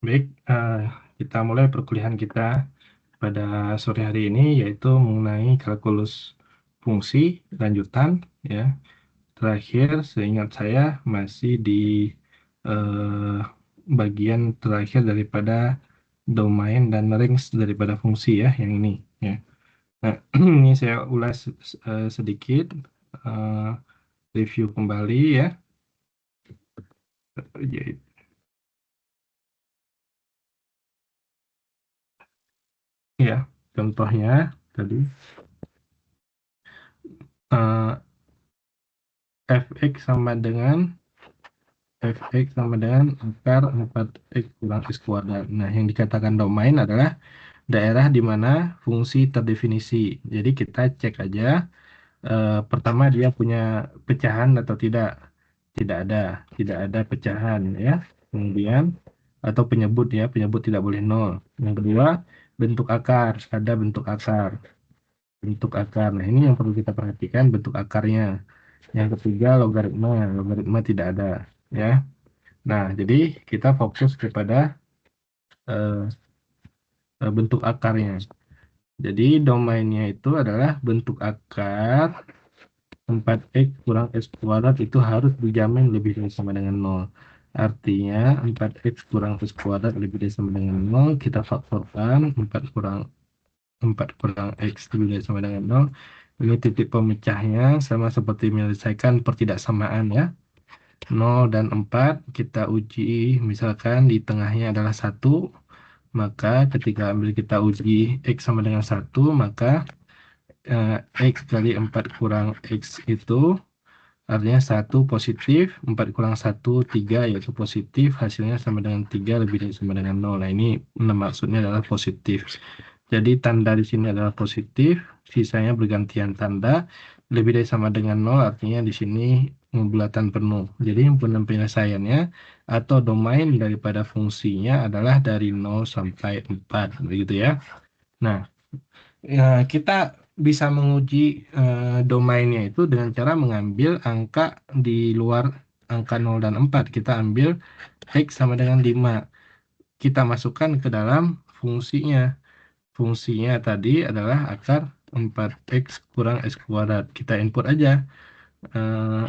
Baik, kita mulai perkuliahan kita pada sore hari ini, yaitu mengenai kalkulus fungsi lanjutan. Ya, terakhir, seingat saya masih di eh, bagian terakhir daripada domain dan range daripada fungsi ya, yang ini. Ya, nah ini saya ulas sedikit, eh, review kembali ya. Jadi, ya, contohnya tadi. eh, fx sama dengan fx sama dengan akar 4x kurang x kuadrat. Nah, yang dikatakan domain adalah daerah di mana fungsi terdefinisi. Jadi kita cek aja, pertama dia punya pecahan atau tidak. Tidak ada, tidak ada pecahan ya. Kemudian atau penyebut ya, penyebut tidak boleh nol. Yang kedua, bentuk akar, ada bentuk akar. Bentuk akar. Nah, ini yang perlu kita perhatikan bentuk akarnya. Yang ketiga, logaritma. Logaritma tidak ada ya. Nah, jadi kita fokus kepada eh, bentuk akarnya. Jadi domainnya itu adalah bentuk akar 4x kurang x kuadrat itu harus dijamin lebih dari sama dengan nol. Artinya 4x kurang x kuadrat lebih dari sama dengan nol, kita faktorkan 4 kurang x lebih dari sama dengan nol. Ini titik pemecahnya sama seperti menyelesaikan pertidaksamaan ya. 0 dan 4 kita uji, misalkan di tengahnya adalah 1, maka ketika ambil kita uji X sama dengan 1, maka X kali 4 kurang X itu artinya 1 positif, 4 kurang 1, 3, yaitu positif, hasilnya sama dengan 3 lebih dari sama dengan 0. Nah, ini maksudnya adalah positif. Jadi tanda di sini adalah positif, sisanya bergantian tanda, lebih dari sama dengan 0 artinya di sini bulatan penuh. Jadi himpunan penyelesaiannya atau domain daripada fungsinya adalah dari 0 sampai 4, begitu ya. Nah, ya, kita bisa menguji domainnya itu dengan cara mengambil angka di luar angka 0 dan 4. Kita ambil X sama dengan 5. Kita masukkan ke dalam fungsinya. Fungsinya tadi adalah akar 4x kurang x kuadrat. Kita input aja. Eh,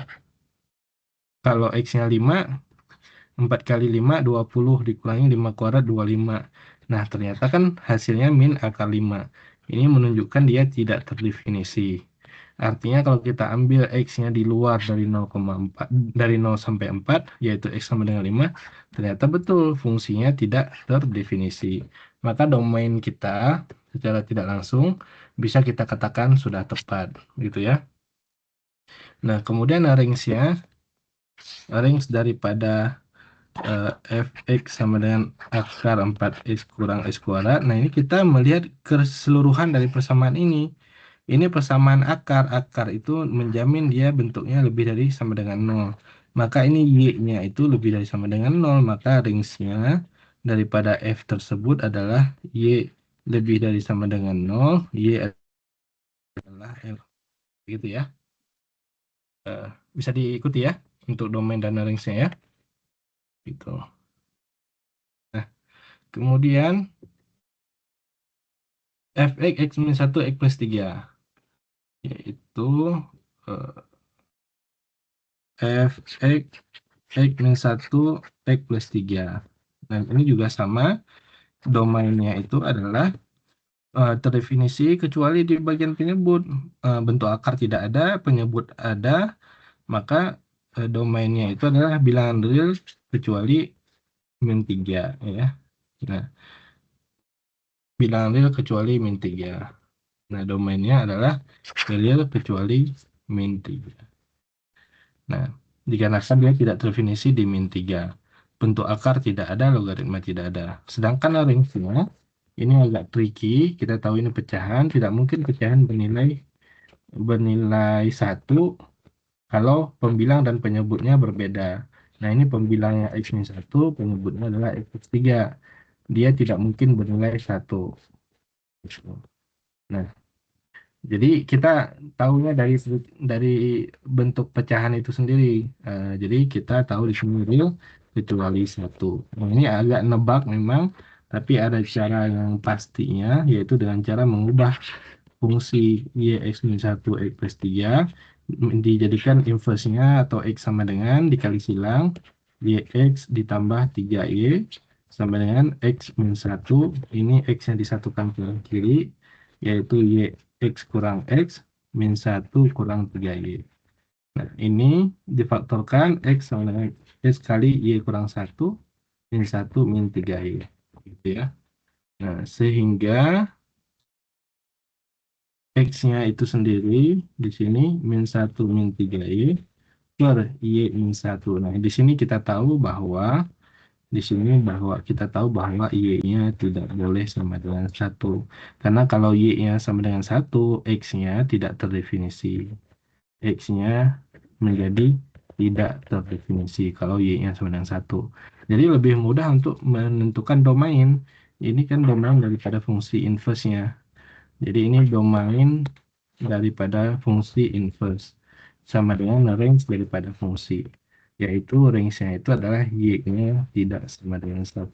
Kalau x-nya 5, 4 kali 5, 20. Dikurangi 5 kuadrat, 25. Nah, ternyata kan hasilnya min akar 5. Ini menunjukkan dia tidak terdefinisi. Artinya kalau kita ambil X-nya di luar dari 0,4, dari 0 sampai 4, yaitu X sama dengan 5, ternyata betul fungsinya tidak terdefinisi. Maka domain kita secara tidak langsung bisa kita katakan sudah tepat, gitu ya. Nah, kemudian range daripada fx sama dengan akar 4x kurang x kuadrat. Nah, ini kita melihat keseluruhan dari persamaan ini. Ini persamaan akar. Akar itu menjamin dia bentuknya lebih dari sama dengan 0. Maka ini y-nya itu lebih dari sama dengan 0. Maka range-nya daripada f tersebut adalah y lebih dari sama dengan 0. Y adalah L. Gitu ya. Eh, Bisa diikuti ya untuk domain dan range-nya ya. Gitu. Nah, kemudian fx x min 1 x plus 3. Yaitu fx x min 1 x plus 3. Dan ini juga sama, domainnya itu adalah terdefinisi kecuali di bagian penyebut. Bentuk akar tidak ada, penyebut ada, maka domainnya itu adalah bilangan real kecuali min 3 ya. Nah, bilangan real kecuali min 3. Nah, domainnya adalah real kecuali min 3. Nah, dikarenakan dia tidak terdefinisi di min 3. Bentuk akar tidak ada, logaritma tidak ada. Sedangkan range-nya ini agak tricky. Kita tahu ini pecahan, tidak mungkin pecahan bernilai 1 kalau pembilang dan penyebutnya berbeda. Nah, ini pembilangnya x min 1, penyebutnya adalah x plus 3. Dia tidak mungkin bernilai 1. Nah, jadi kita tahunya dari bentuk pecahan itu sendiri. Jadi kita tahu di sini real. kecuali 1. Nah, ini agak nebak memang, tapi ada cara yang pastinya, yaitu dengan cara mengubah fungsi y(x min 1 x plus 3 dijadikan inverse-nya atau x sama dengan dikali silang y(x ditambah 3y sama dengan x min 1. Ini x yang disatukan ke kiri, yaitu y(x kurang x min 1 kurang 3y. Nah, ini difaktorkan x sama dengan x kali y kurang 1 min 1 min 3y. Gitu ya. Nah, sehingga x-nya itu sendiri di sini min 1 min 3y per y min 1. Nah, di sini kita tahu bahwa y-nya tidak boleh sama dengan 1. Karena kalau y-nya sama dengan 1, x-nya tidak terdefinisi. X-nya menjadi tidak terdefinisi kalau y-nya sama dengan 1. Jadi lebih mudah untuk menentukan domain. Ini kan domain daripada fungsi inverse-nya. Jadi ini domain daripada fungsi inverse. Sama dengan range daripada fungsi. Yaitu range-nya itu adalah y-nya tidak sama dengan 1,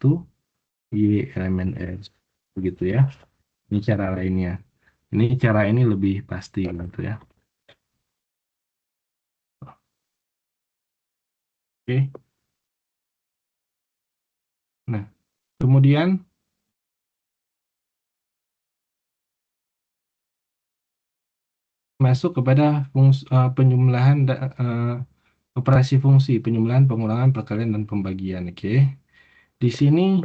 y elemen x. Begitu ya. Ini cara lainnya. Ini cara ini lebih pasti gitu ya. Oke. Nah, kemudian masuk kepada penjumlahan operasi fungsi, penjumlahan, pengurangan, perkalian, dan pembagian. Oke. Di sini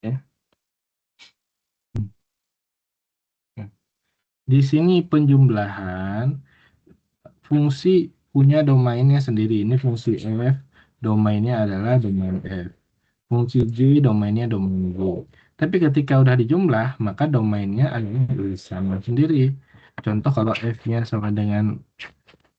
ya. Nah, di sini penjumlahan fungsi punya domainnya sendiri. Ini fungsi f, domainnya adalah domain f. Fungsi g, domainnya domain g. Tapi ketika udah dijumlah, maka domainnya adalah sama sendiri. Contoh kalau f-nya sama dengan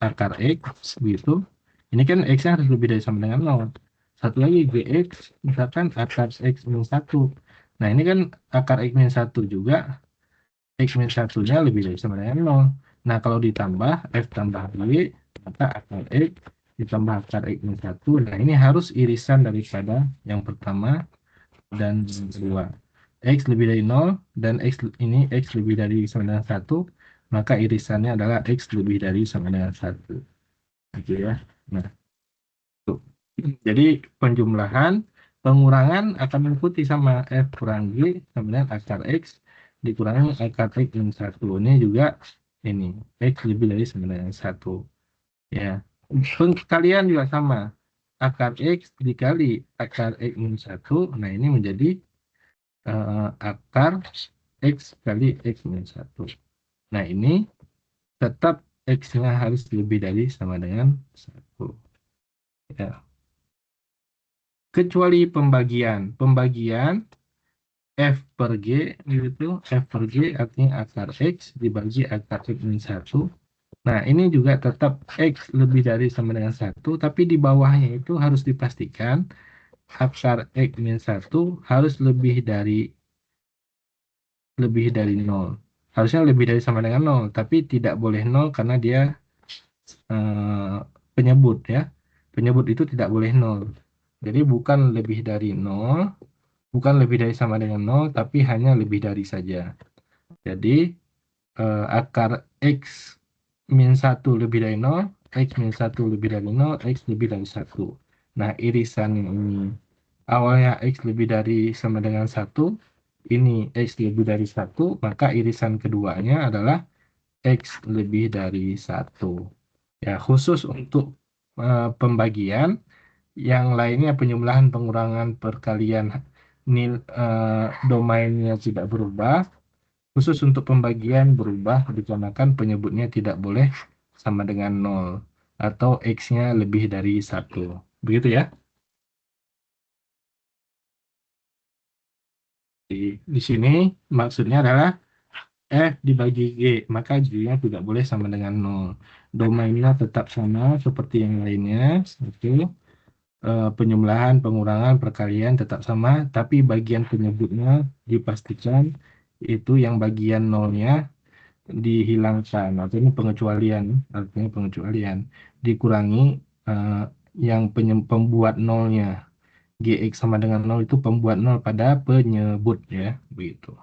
akar x, gitu. Ini kan x-nya harus lebih dari sama dengan 0. Satu lagi gx, misalkan akar x min 1. Nah, ini kan akar x min 1 juga, x min 1-nya lebih dari sama dengan 0. Nah, kalau ditambah f tambah y, maka akar x ditambah akar x min 1. Nah, ini harus irisan daripada yang pertama dan yang kedua. X lebih dari 0 dan ini x lebih dari sama dengan 1, maka irisannya adalah x lebih dari sama dengan 1. Gitu ya. Nah, tuh. Jadi penjumlahan, pengurangan akan mengikuti sama f kurang g sama dengan akar x dikurangi akar x min 1. Ini juga ini x lebih dari sama dengan 1. Ya. Kalian juga sama. Akar x dikali akar x min 1. Nah, ini menjadi akar x kali x min 1. Nah, ini tetap x-nya harus lebih dari sama dengan 1. Ya. Kecuali pembagian. Pembagian f per g, gitu. F per g artinya akar x dibagi akar x min 1. Nah, ini juga tetap x lebih dari sama dengan 1, tapi di bawahnya itu harus dipastikan akar x min 1 harus lebih dari 0. Harusnya lebih dari sama dengan 0, tapi tidak boleh 0 karena dia penyebut ya. Penyebut itu tidak boleh 0. Jadi bukan lebih dari 0, bukan lebih dari sama dengan 0, tapi hanya lebih dari saja. Jadi akar x min 1 lebih dari 0, x min 1 lebih dari 0, x lebih dari 1. Nah, irisan ini awalnya x lebih dari sama dengan 1, ini x lebih dari 1, maka irisan keduanya adalah x lebih dari 1. Ya, khusus untuk pembagian, yang lainnya penjumlahan, pengurangan, perkalian, domainnya tidak berubah. Khusus untuk pembagian berubah dikarenakan penyebutnya tidak boleh sama dengan 0 atau x-nya lebih dari 1. Begitu ya. Di sini maksudnya adalah f dibagi g, maka g-nya tidak boleh sama dengan 0. Domainnya tetap sama seperti yang lainnya. Oke. Penjumlahan, pengurangan, perkalian tetap sama, tapi bagian penyebutnya dipastikan itu yang bagian nolnya dihilangkan, artinya pengecualian, dikurangi eh, yang pembuat nolnya. Gx sama dengan 0 itu pembuat 0 pada penyebut ya, begitu.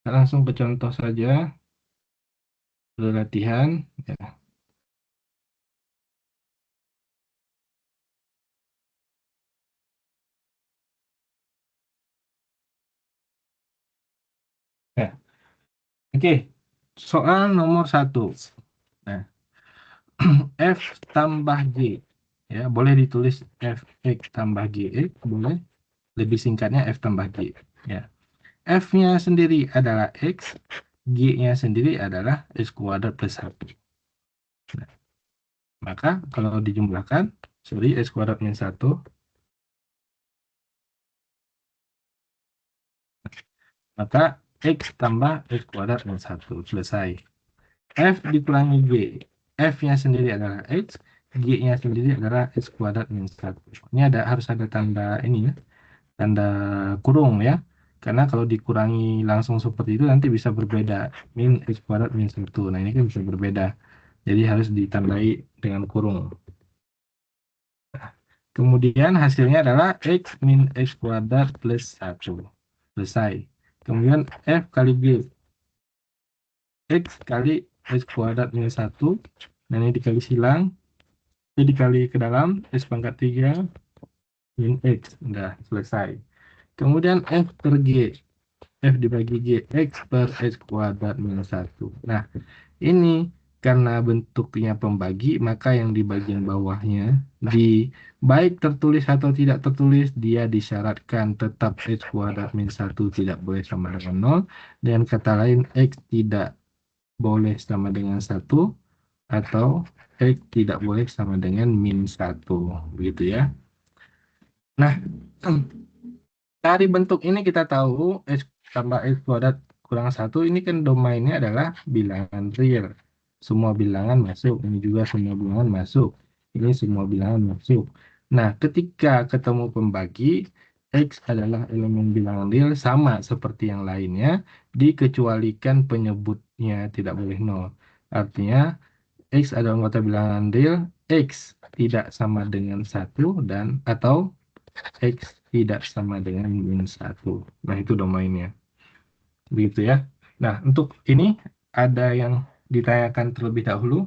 Kita langsung ke contoh saja, latihan ya. Ya. Oke, soal nomor 1. Nah, F tambah G. Ya, boleh ditulis Fx tambah Gx, boleh. Lebih singkatnya F tambah G. Ya. F-nya sendiri adalah X, G-nya sendiri adalah X kuadrat plus 1. Nah, maka kalau dijumlahkan, X kuadrat minus 1, maka X tambah X kuadrat minus 1. Selesai. F dikurangi G. F-nya sendiri adalah X, G-nya sendiri adalah X kuadrat minus 1. Ini harus ada tanda ini ya, tanda kurung ya. Karena kalau dikurangi langsung seperti itu nanti bisa berbeda. Min X kuadrat minus 1. Nah ini kan bisa berbeda. Jadi harus ditandai dengan kurung. Kemudian hasilnya adalah X min X kuadrat plus 1. Selesai. Kemudian F kali G. X kali X kuadrat minus 1. Nah ini dikali silang. Ini dikali ke dalam. X pangkat 3 min X. Udah selesai. Kemudian F per G. F dibagi G. X per X kuadrat minus 1. Nah ini karena bentuknya pembagi, maka yang di bagian bawahnya, di baik tertulis atau tidak tertulis, dia disyaratkan tetap X kuadrat min 1 tidak boleh sama dengan 0. Dan kata lain, X tidak boleh sama dengan 1, atau X tidak boleh sama dengan min 1. Begitu ya. Nah, dari bentuk ini kita tahu X tambah X kuadrat kurang 1 ini kan domainnya adalah bilangan real. Semua bilangan masuk, ini juga semua bilangan masuk. Ini semua bilangan masuk. Nah, ketika ketemu pembagi, X adalah elemen bilangan real sama seperti yang lainnya, dikecualikan penyebutnya tidak boleh 0. Artinya, X adalah anggota bilangan real, X tidak sama dengan 1, dan atau X tidak sama dengan min 1. Nah, itu domainnya. Begitu ya. Nah, untuk ini ada yang ditanyakan terlebih dahulu.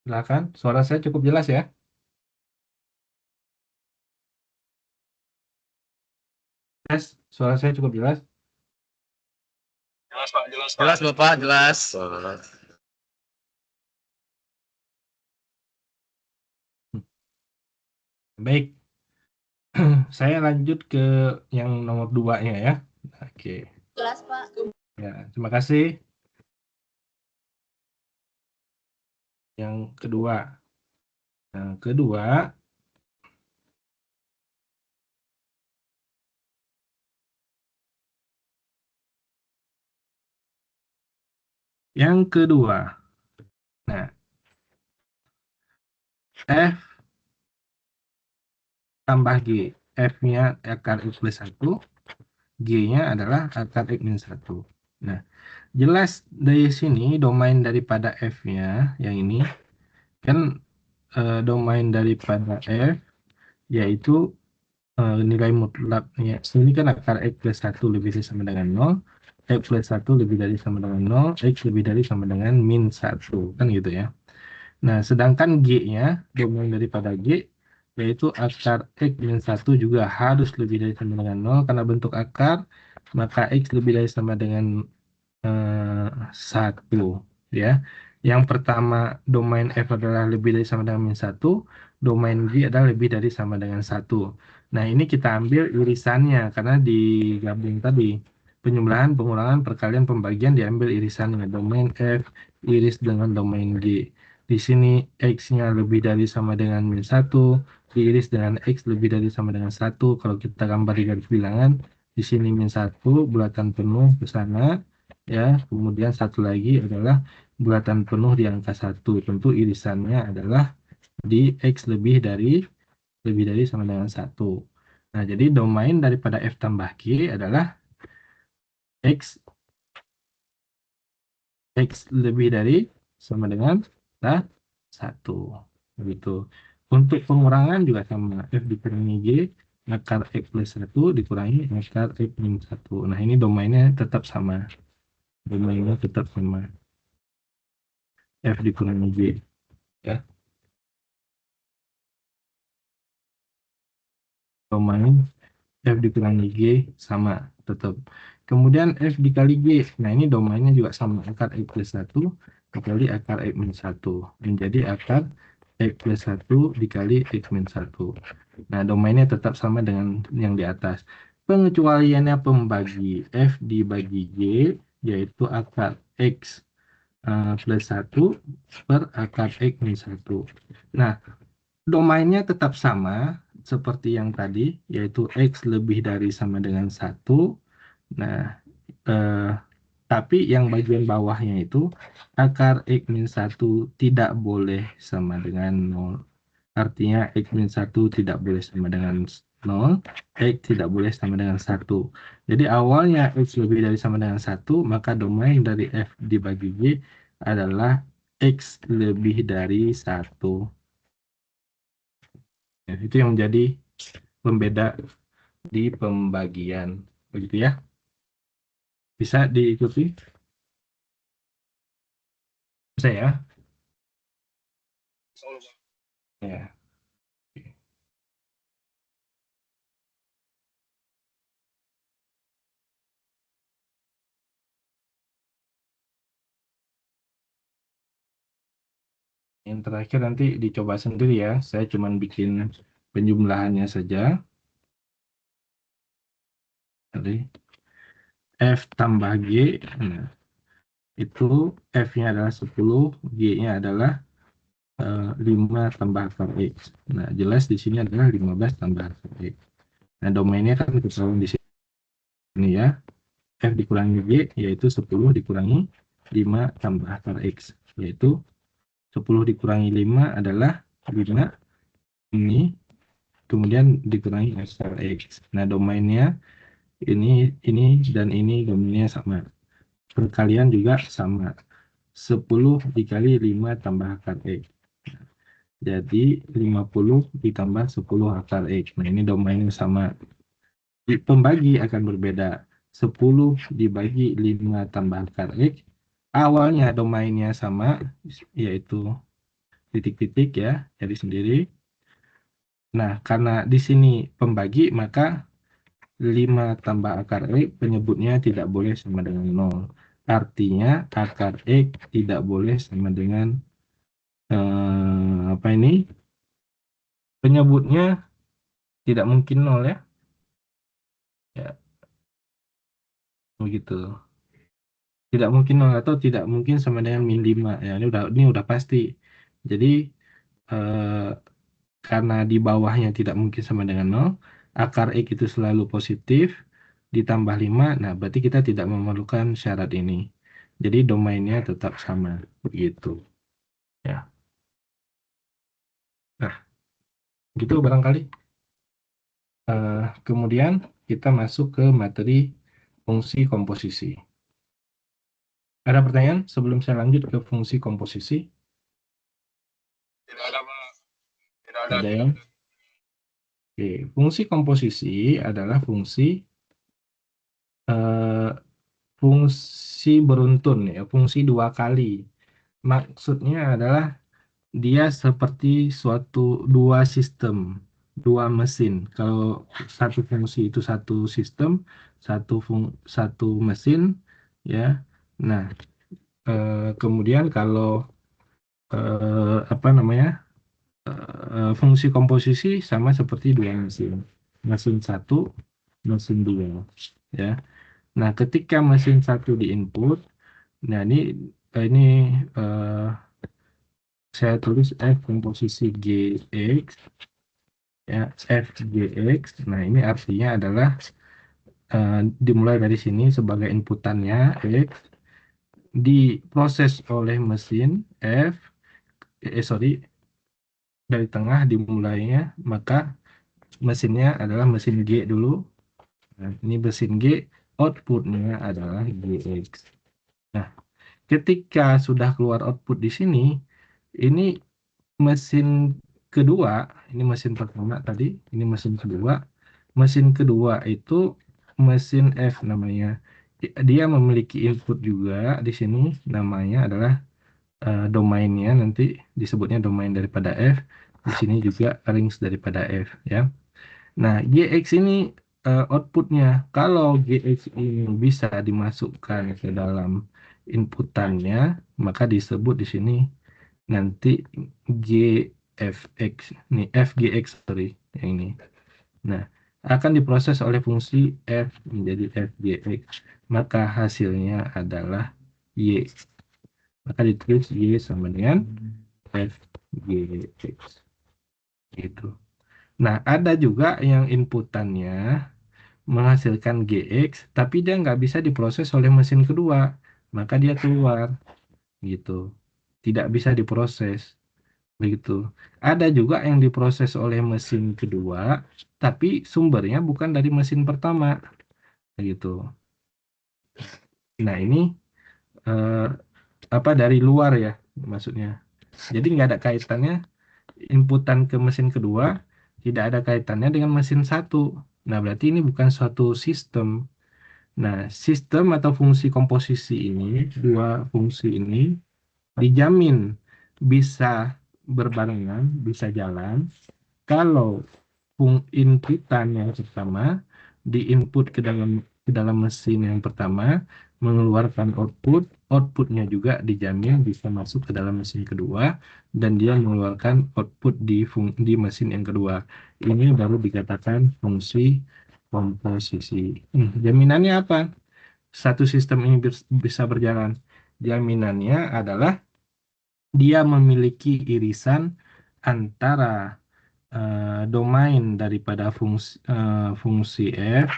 Silakan. Suara saya cukup jelas ya. Tes, suara saya cukup jelas. Jelas Pak, jelas Pak. Jelas Bapak, jelas. Baik. Saya lanjut ke yang nomor 2-nya ya. Oke. Jelas, Pak. Ya, terima kasih. Yang kedua. Yang kedua, Nah, F tambah G. F-nya akar X plus 1. G-nya adalah akar X minus 1. Nah, jelas dari sini domain daripada F-nya, yang ini, kan domain daripada F, yaitu nilai mutlaknya. Ini kan akar X plus 1 lebih dari sama dengan 0, X plus 1 lebih dari sama dengan 0, X lebih dari sama dengan min 1. Kan gitu ya. Nah, sedangkan G-nya, domain daripada G, yaitu akar X min 1 juga harus lebih dari sama dengan 0, karena bentuk akar, maka X lebih dari sama dengan 1. Ya. Yang pertama, domain F adalah lebih dari sama dengan min 1, domain G adalah lebih dari sama dengan 1. Nah, ini kita ambil irisannya, karena digabung tadi. Penjumlahan, pengurangan, perkalian, pembagian diambil irisannya. Domain F iris dengan domain G. Di sini X-nya lebih dari sama dengan min 1, diiris dengan X lebih dari sama dengan 1. Kalau kita gambar di garis bilangan, di sini min 1, bulatan penuh ke sana. Ya, kemudian satu lagi adalah bulatan penuh di angka 1. Tentu irisannya adalah di X lebih dari sama dengan 1. Nah, jadi domain daripada F tambah G adalah X lebih dari sama dengan 1. Begitu. Untuk pengurangan juga sama. F dikurangi G, akar X plus 1 dikurangi akar X min 1. Nah, ini domainnya tetap sama. Domainnya tetap sama. F dikurangi G. Ya. Domain F dikurangi G sama tetap. Kemudian F dikali G. Nah, ini domainnya juga sama. Akar X plus 1 dikali akar X min 1. Menjadi akar X plus 1 dikali X min 1. Nah, domainnya tetap sama dengan yang di atas. Pengecualiannya pembagi F dibagi G, yaitu akar X plus 1 per akar X min 1. Nah, domainnya tetap sama seperti yang tadi, yaitu X lebih dari sama dengan 1. Nah, eh, tapi yang bagian bawahnya itu akar X min 1 tidak boleh sama dengan 0. Artinya X min 1 tidak boleh sama dengan 0, X tidak boleh sama dengan 1. Jadi awalnya X lebih dari sama dengan 1, maka domain dari F dibagi G adalah X lebih dari 1. Ya, itu yang menjadi pembeda di pembagian. Begitu ya. Bisa diikuti? Bisa ya? Ya. Yang terakhir nanti dicoba sendiri ya. Saya cuma bikin penjumlahannya saja. Jadi F tambah G. Nah, itu F-nya adalah 10, G-nya adalah 5 tambah akar X. Nah, jelas di sini adalah 15 tambah akar X. Nah, domainnya kan ketahuan di sini ya. F dikurangi G, yaitu 10 dikurangi 5 tambah akar X. Yaitu 10 dikurangi 5 adalah 5 ini, kemudian dikurangi akar X. Nah, domainnya ini dan ini domainnya sama. Perkalian juga sama. 10 dikali 5 tambah akar X. Jadi 50 ditambah 10 akar X. Nah, ini domainnya sama. Di pembagi akan berbeda. 10 dibagi 5 tambah akar X. Awalnya domainnya sama, yaitu titik-titik ya, jadi sendiri. Nah, karena di sini pembagi, maka 5 tambah akar X penyebutnya tidak boleh sama dengan 0. Artinya akar X tidak boleh sama dengan apa ini? Penyebutnya tidak mungkin 0 ya. Ya, begitu. Tidak mungkin 0 atau tidak mungkin sama dengan min 5. Ya, ini udah pasti. Jadi eh, karena di bawahnya tidak mungkin sama dengan 0, akar X itu selalu positif ditambah 5. Nah, berarti kita tidak memerlukan syarat ini. Jadi domainnya tetap sama begitu. Ya. Nah, gitu barangkali. Kemudian kita masuk ke materi fungsi komposisi. Ada pertanyaan sebelum saya lanjut ke fungsi komposisi? Tidak ada, Pak. Tidak ada. Ada yang? Oke, fungsi komposisi adalah eh, fungsi beruntun ya, fungsi dua kali. Maksudnya adalah dia seperti suatu dua sistem, dua mesin. Kalau satu fungsi itu satu sistem, satu mesin, ya. Nah, kemudian kalau apa namanya fungsi komposisi sama seperti dua mesin, mesin satu, mesin dua, ya. Nah, ketika mesin satu diinput, nah ini eh, saya tulis F komposisi GX, ya, FGX. Nah, ini artinya adalah dimulai dari sini sebagai inputannya X, diproses oleh mesin F, dari tengah dimulainya, maka mesinnya adalah mesin G dulu. Nah, ini mesin G, outputnya adalah GX. Nah, ketika sudah keluar output di sini, ini mesin kedua, ini mesin pertama tadi, ini mesin kedua. Mesin kedua itu mesin F namanya. Dia memiliki input juga di sini, namanya adalah domainnya, nanti disebutnya domain daripada F. Di sini juga range daripada F, ya. Nah, GX ini outputnya. Kalau GX ini bisa dimasukkan ke dalam inputannya, maka disebut di sini nanti GFX. Nih, FGX, sorry, yang ini. Nah, akan diproses oleh fungsi F menjadi FGX. Maka hasilnya adalah Y. Maka ditulis Y sama dengan FGX. Gitu. Nah, ada juga yang inputannya menghasilkan GX, tapi dia nggak bisa diproses oleh mesin kedua, maka dia keluar, gitu. Tidak bisa diproses, begitu. Ada juga yang diproses oleh mesin kedua, tapi sumbernya bukan dari mesin pertama, gitu. Nah, ini eh, apa dari luar ya, maksudnya. Jadi nggak ada kaitannya inputan ke mesin kedua, tidak ada kaitannya dengan mesin satu. Nah, berarti ini bukan suatu sistem. Nah, sistem atau fungsi komposisi ini, dua fungsi ini dijamin bisa berbarengan, bisa jalan kalau inputan yang pertama diinput ke dalam mesin yang pertama mengeluarkan output, outputnya juga dijamin bisa masuk ke dalam mesin kedua dan dia mengeluarkan output di mesin yang kedua. Ini baru dikatakan fungsi komposisi. Jaminannya apa? Satu sistem ini bisa berjalan. Jaminannya adalah dia memiliki irisan antara domain daripada fungsi F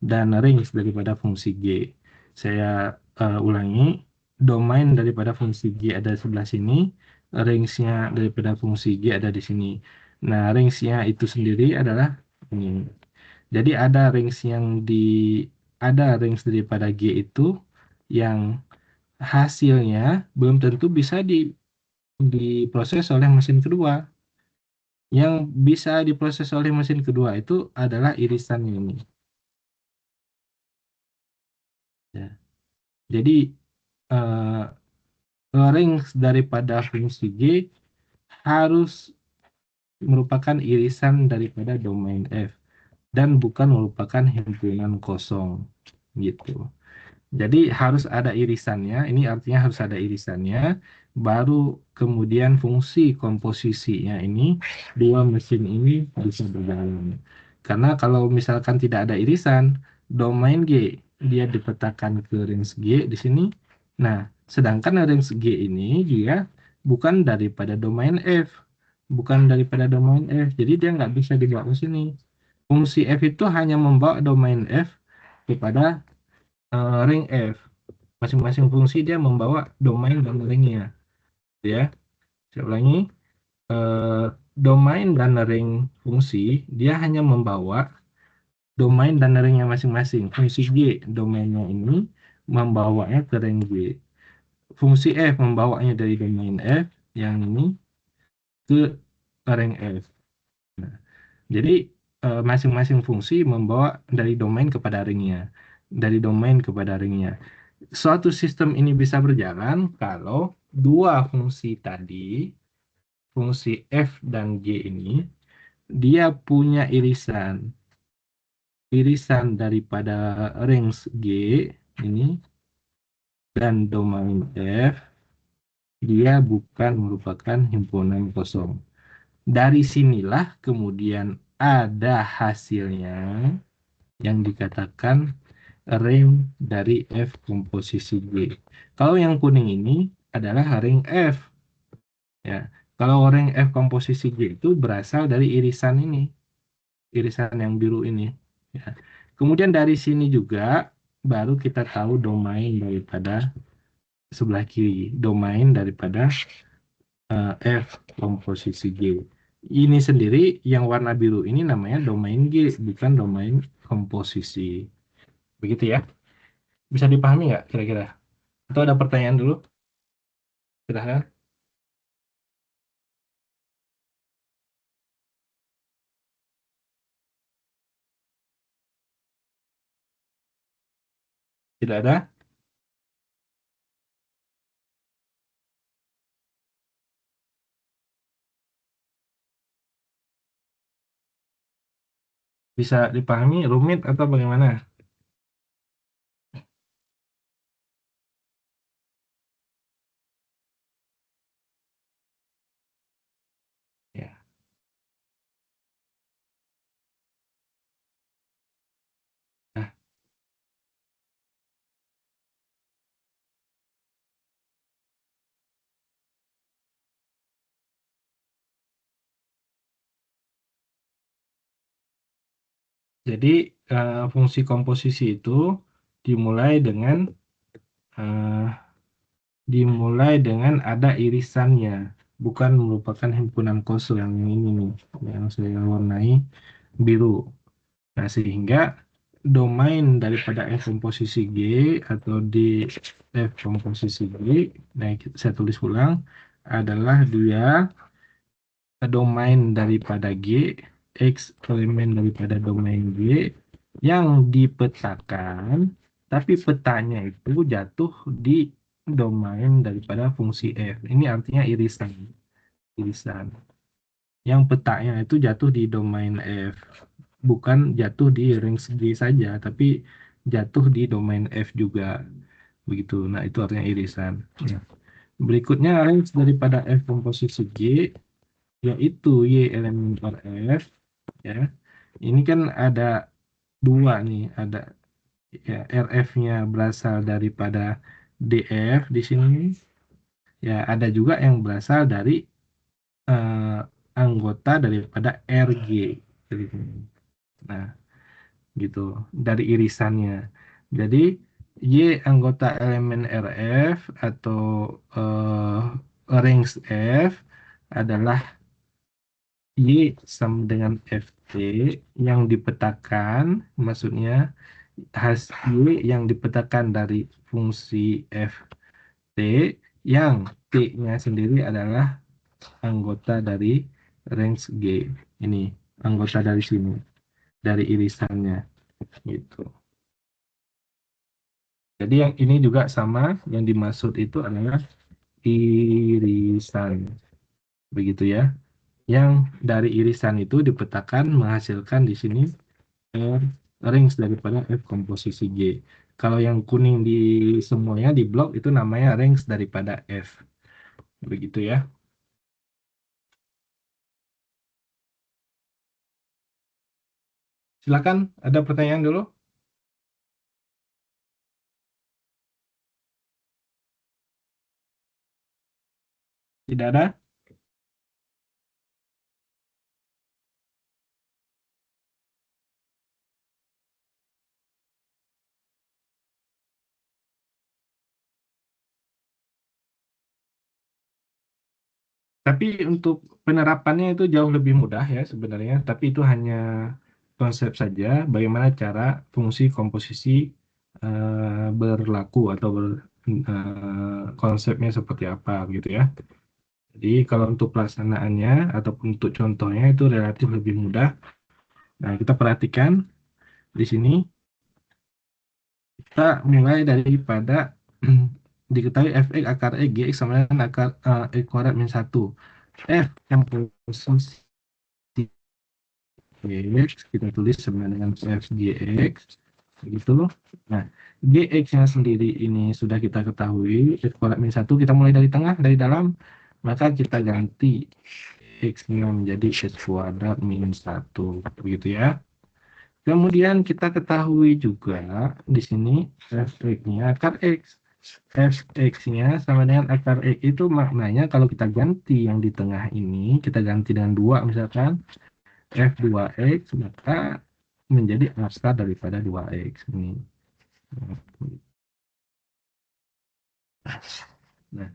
dan range daripada fungsi G. Saya ulangi, domain daripada fungsi G ada di sebelah sini, range-nya daripada fungsi G ada di sini. Nah, range-nya itu sendiri adalah ini. Jadi ada range daripada G itu yang hasilnya belum tentu bisa diproses oleh mesin kedua. Yang bisa diproses oleh mesin kedua itu adalah irisan ini. Ya. Jadi eh, range daripada fungsi G harus merupakan irisan daripada domain F dan bukan merupakan himpunan kosong, gitu. Jadi harus ada irisannya, ini artinya harus ada irisannya, baru kemudian fungsi komposisinya ini, dua mesin ini bisa berjalan. Karena kalau misalkan tidak ada irisan, domain G, dia dipetakan ke range G di sini. Nah, sedangkan range G ini dia bukan daripada domain F, bukan daripada domain F, jadi dia nggak bisa dibawa ke sini. Fungsi F itu hanya membawa domain F kepada ring F. Masing-masing fungsi dia membawa domain dan ringnya, ya. Saya ulangi, eh, domain dan ring fungsi dia hanya membawa domain dan ringnya masing-masing. Fungsi G domainnya ini membawanya ke ring G. Fungsi F membawanya dari domain F yang ini ke ring F. Nah, jadi masing-masing fungsi membawa dari domain kepada ringnya, dari domain kepada ringnya. Suatu sistem ini bisa berjalan kalau dua fungsi tadi, fungsi F dan G ini, dia punya irisan daripada range G ini dan domain F, dia bukan merupakan himpunan kosong. Dari sinilah kemudian ada hasilnya yang dikatakan ring dari F komposisi G. Kalau yang kuning ini adalah ring F, ya. Kalau ring F komposisi G itu berasal dari irisan ini, irisan yang biru ini, ya. Kemudian dari sini juga baru kita tahu domain daripada sebelah kiri, domain daripada F komposisi G. Ini sendiri yang warna biru ini namanya domain G, bukan domain komposisi. Begitu ya. Bisa dipahami nggak kira-kira? Atau ada pertanyaan dulu? Silahkan. Tidak ada? Bisa dipahami, rumit atau bagaimana? Ya. Nah, jadi fungsi komposisi itu dimulai dengan eh, ada irisannya, bukan merupakan himpunan kosong yang ini nih, yang saya warnai biru. Nah, sehingga domain daripada F komposisi G atau di F komposisi G, nah saya tulis ulang, adalah dia domain daripada G, X elemen daripada domain G yang dipetakan, tapi petanya itu jatuh di domain daripada fungsi F. Ini artinya irisan. Irisan. Yang petanya itu jatuh di domain F. Bukan jatuh di range G saja, tapi jatuh di domain F juga. Begitu. Nah, itu artinya irisan. Ya. Berikutnya range daripada F komposisi G, yaitu Y elemen per F. Ya. Ini kan ada dua nih, ada ya, RF-nya berasal daripada DF di sini. Ya, ada juga yang berasal dari eh, anggota daripada RG. Nah, gitu, dari irisannya. Jadi, Y anggota elemen RF atau range F adalah Y sama dengan FT yang dipetakan, maksudnya hasil yang dipetakan dari fungsi FT yang T-nya sendiri adalah anggota dari range G. Ini anggota dari sini, dari irisannya gitu. Jadi yang ini juga sama, yang dimaksud itu adalah irisan. Begitu ya. Yang dari irisan itu dipetakan menghasilkan di sini range daripada F komposisi G. Kalau yang kuning di semuanya di blok itu namanya range daripada F. Begitu ya. Silakan, ada pertanyaan dulu? Tidak ada? Tapi untuk penerapannya itu jauh lebih mudah ya sebenarnya. Tapi itu hanya konsep saja bagaimana cara fungsi komposisi berlaku atau konsepnya seperti apa gitu ya. Jadi kalau untuk pelaksanaannya ataupun untuk contohnya itu relatif lebih mudah. Nah, kita perhatikan di sini kita mulai daripada diketahui fx akar e gx sama dengan akar e kuadrat min 1. F yang posisi Gx kita tulis sama dengan f Gx begitu. Nah, Gx-nya sendiri ini sudah kita ketahui f kuadrat min 1, kita mulai dari tengah, dari dalam, maka kita ganti x-nya menjadi x kuadrat min 1 begitu ya. Kemudian kita ketahui juga di sini fx-nya akar x. Fx-nya sama dengan akar x, itu maknanya kalau kita ganti yang di tengah ini, kita ganti dengan 2 misalkan, F2X maka menjadi akar daripada 2X ini. Nah,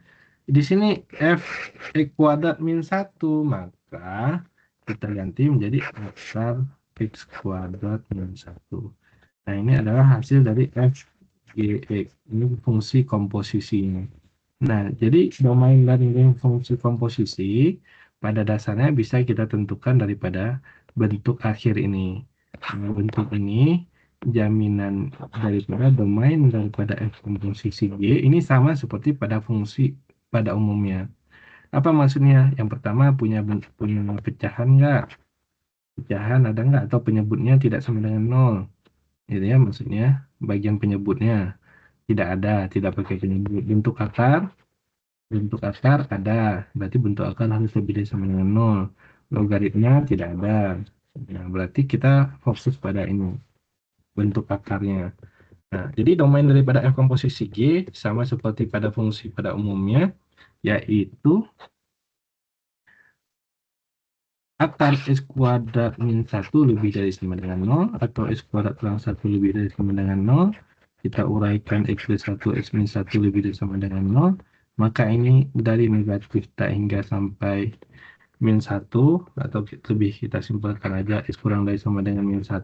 di sini f x kuadrat min 1, maka kita ganti menjadi akar x kuadrat min 1. Nah, ini adalah hasil dari f gx. Ini fungsi komposisinya. Nah, jadi domain dari fungsi komposisi pada dasarnya bisa kita tentukan daripada bentuk akhir ini. Nah, bentuk ini jaminan daripada domain daripada f komposisi G ini sama seperti pada fungsi pada umumnya. Apa maksudnya? Yang pertama punya pecahan nggak? Pecahan ada nggak? Atau penyebutnya tidak sama dengan nol? Gitu ya maksudnya. Bagian penyebutnya tidak ada, tidak pakai penyebut. Bentuk akar ada, berarti bentuk akar harus lebih dari sama dengan nol. Logaritma tidak ada. Nah, berarti kita fokus pada ini, bentuk akarnya. Nah, jadi domain daripada f komposisi G sama seperti pada fungsi pada umumnya, yaitu akar x kuadrat min 1 lebih dari sama dengan nol, atau x kuadrat kurang 1 lebih dari sama dengan nol. Kita uraikan x plus 1, x min 1 lebih dari sama dengan nol. Maka ini dari negatif tak hingga sampai min 1, atau lebih kita simpulkan aja x kurang dari sama dengan min 1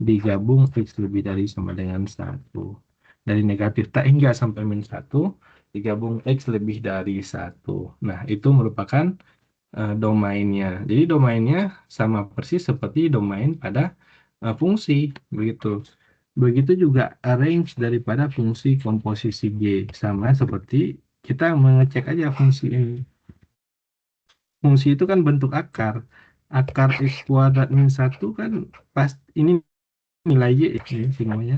digabung x lebih dari sama dengan 1. Dari negatif tak hingga sampai min 1 digabung x lebih dari 1. Nah, itu merupakan domainnya. Jadi domainnya sama persis seperti domain pada fungsi, begitu. Begitu juga range daripada fungsi komposisi G, sama seperti kita mengecek aja fungsi ini. Fungsi itu kan bentuk akar. Akar x kuadrat min 1 kan pas ini nilai y ini semuanya.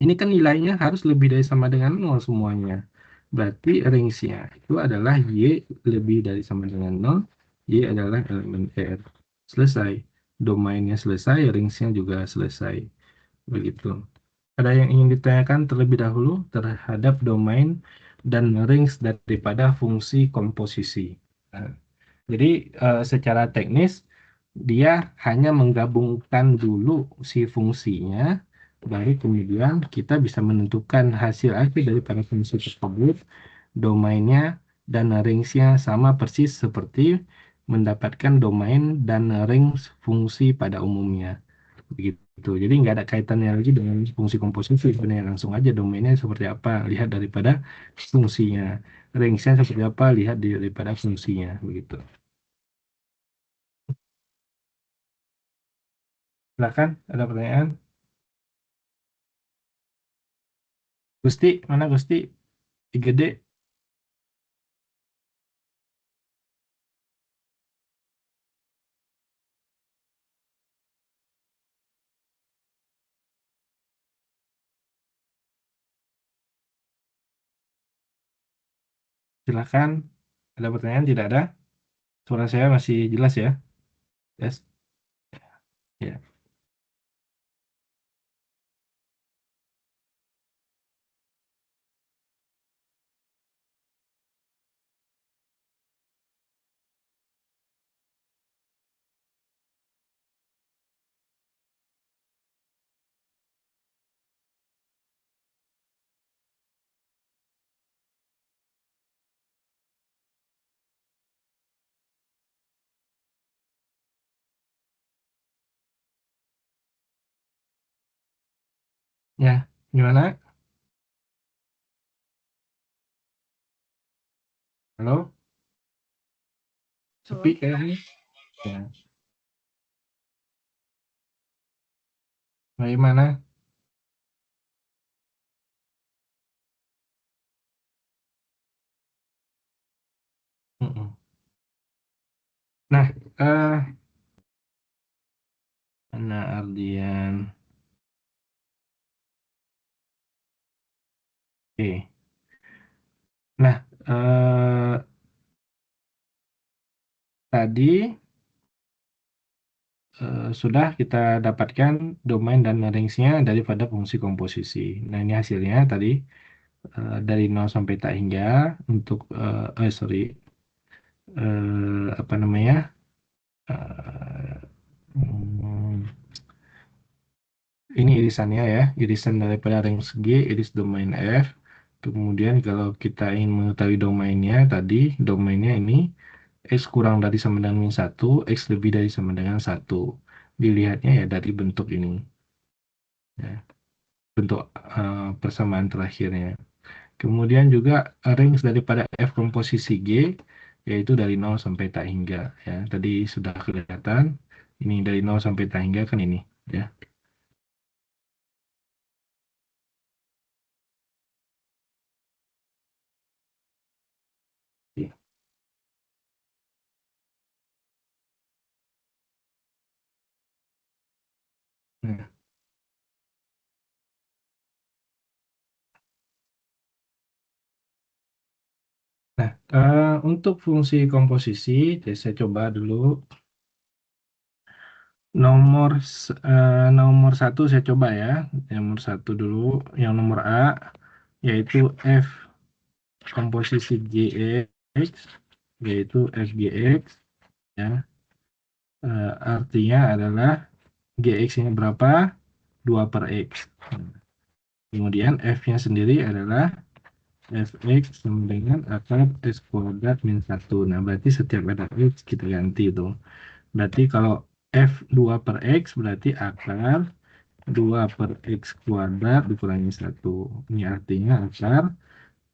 Ini kan nilainya harus lebih dari sama dengan nol semuanya. Berarti range-nya itu adalah y lebih dari sama dengan nol, y adalah elemen R. Selesai. Domainnya selesai, range-nya juga selesai. Begitu. Ada yang ingin ditanyakan terlebih dahulu terhadap domain dan range daripada fungsi komposisi. Nah, jadi secara teknis dia hanya menggabungkan dulu si fungsinya, baru kemudian kita bisa menentukan hasil akhir daripada fungsi tersebut, domainnya dan range-nya sama persis seperti mendapatkan domain dan range fungsi pada umumnya. Begitu. Jadi nggak ada kaitannya lagi dengan fungsi komposisi, sebenarnya langsung aja domainnya seperti apa, lihat daripada fungsinya. Range-nya seperti apa, lihat daripada fungsinya. Begitu. Silakan, ada pertanyaan? Gusti, mana Gusti? Gede. Silakan. Ada pertanyaan? Tidak ada? Suara saya masih jelas ya? Yes. Ya. Ya, gimana? Halo? Sepi kayaknya. Ya. Bagaimana? Mm-mm. Nah, mana Ardian? Oke. Nah, tadi sudah kita dapatkan domain dan range-nya daripada fungsi komposisi. Nah, ini hasilnya tadi dari 0 sampai tak hingga untuk sorry, apa namanya? eh, hmm, ini irisannya ya, irisan daripada range G, iris domain F. Kemudian kalau kita ingin mengetahui domainnya tadi, domainnya ini X kurang dari sama dengan min 1, X lebih dari sama dengan 1. Dilihatnya ya dari bentuk ini. Ya, bentuk persamaan terakhirnya. Kemudian juga range daripada F komposisi G, yaitu dari 0 sampai tak hingga. Ya, tadi sudah kelihatan. Ini dari 0 sampai tak hingga kan ini. Ya. Nah, untuk fungsi komposisi, saya coba dulu. Nomor satu saya coba ya. Nomor satu dulu. Yang nomor A, yaitu F komposisi GX, yaitu FGX. Ya. Artinya adalah GX-nya berapa? 2 per X. Kemudian F-nya sendiri adalah Fx sama dengan akar X kuadrat min 1. Nah, berarti setiap ada X kita ganti itu. Berarti kalau F 2 per X berarti akar 2 per X kuadrat dikurangi 1. Ini artinya akar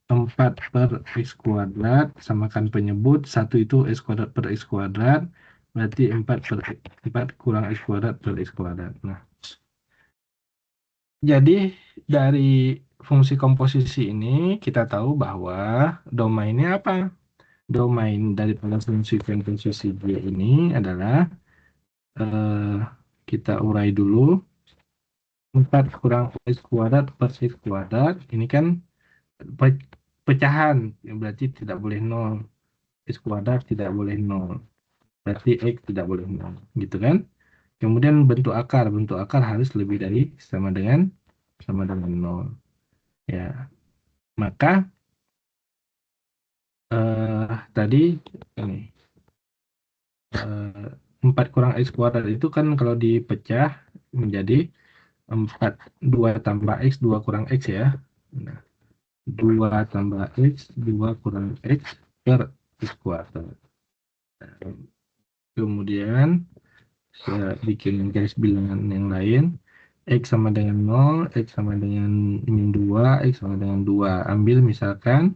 4 per X kuadrat samakan penyebut. 1 itu X kuadrat per X kuadrat. Berarti 4 kurang X kuadrat per X kuadrat. Nah, jadi dari fungsi komposisi ini kita tahu bahwa domainnya apa? Domain daripada fungsi komposisi G ini adalah eh, kita urai dulu 4 kurang X kuadrat per X kuadrat. Ini kan pecahan, yang berarti tidak boleh 0. X kuadrat tidak boleh 0. Berarti X tidak boleh 0. Gitu kan? Kemudian bentuk akar harus lebih dari sama dengan 0. Ya, maka tadi ini 4 kurang X kuadrat itu kan kalau dipecah menjadi 4, 2 tambah X, 2 kurang X ya. Nah, 2 tambah X, 2 kurang X per X kuadrat. Kemudian saya bikin garis bilangan yang lain. X sama dengan 0, X sama dengan min 2, X sama dengan 2. Ambil misalkan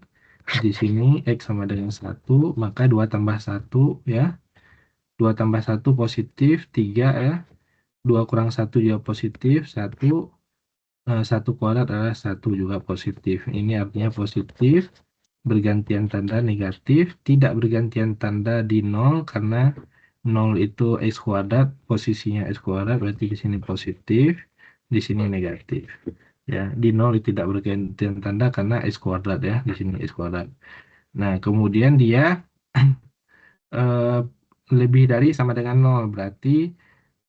di sini X sama dengan 1, maka 2 tambah 1 ya. 2 tambah 1 positif, 3 ya. 2 kurang 1 juga positif, 1 kuadrat adalah 1 juga positif. Ini artinya positif, bergantian tanda negatif, tidak bergantian tanda di 0 karena 0 itu X kuadrat, posisinya X kuadrat, berarti di sini positif, di sini negatif. Ya, di 0 itu tidak bergantian tanda karena X kuadrat ya, di sini X kuadrat. Nah, kemudian dia eh, lebih dari sama dengan 0, berarti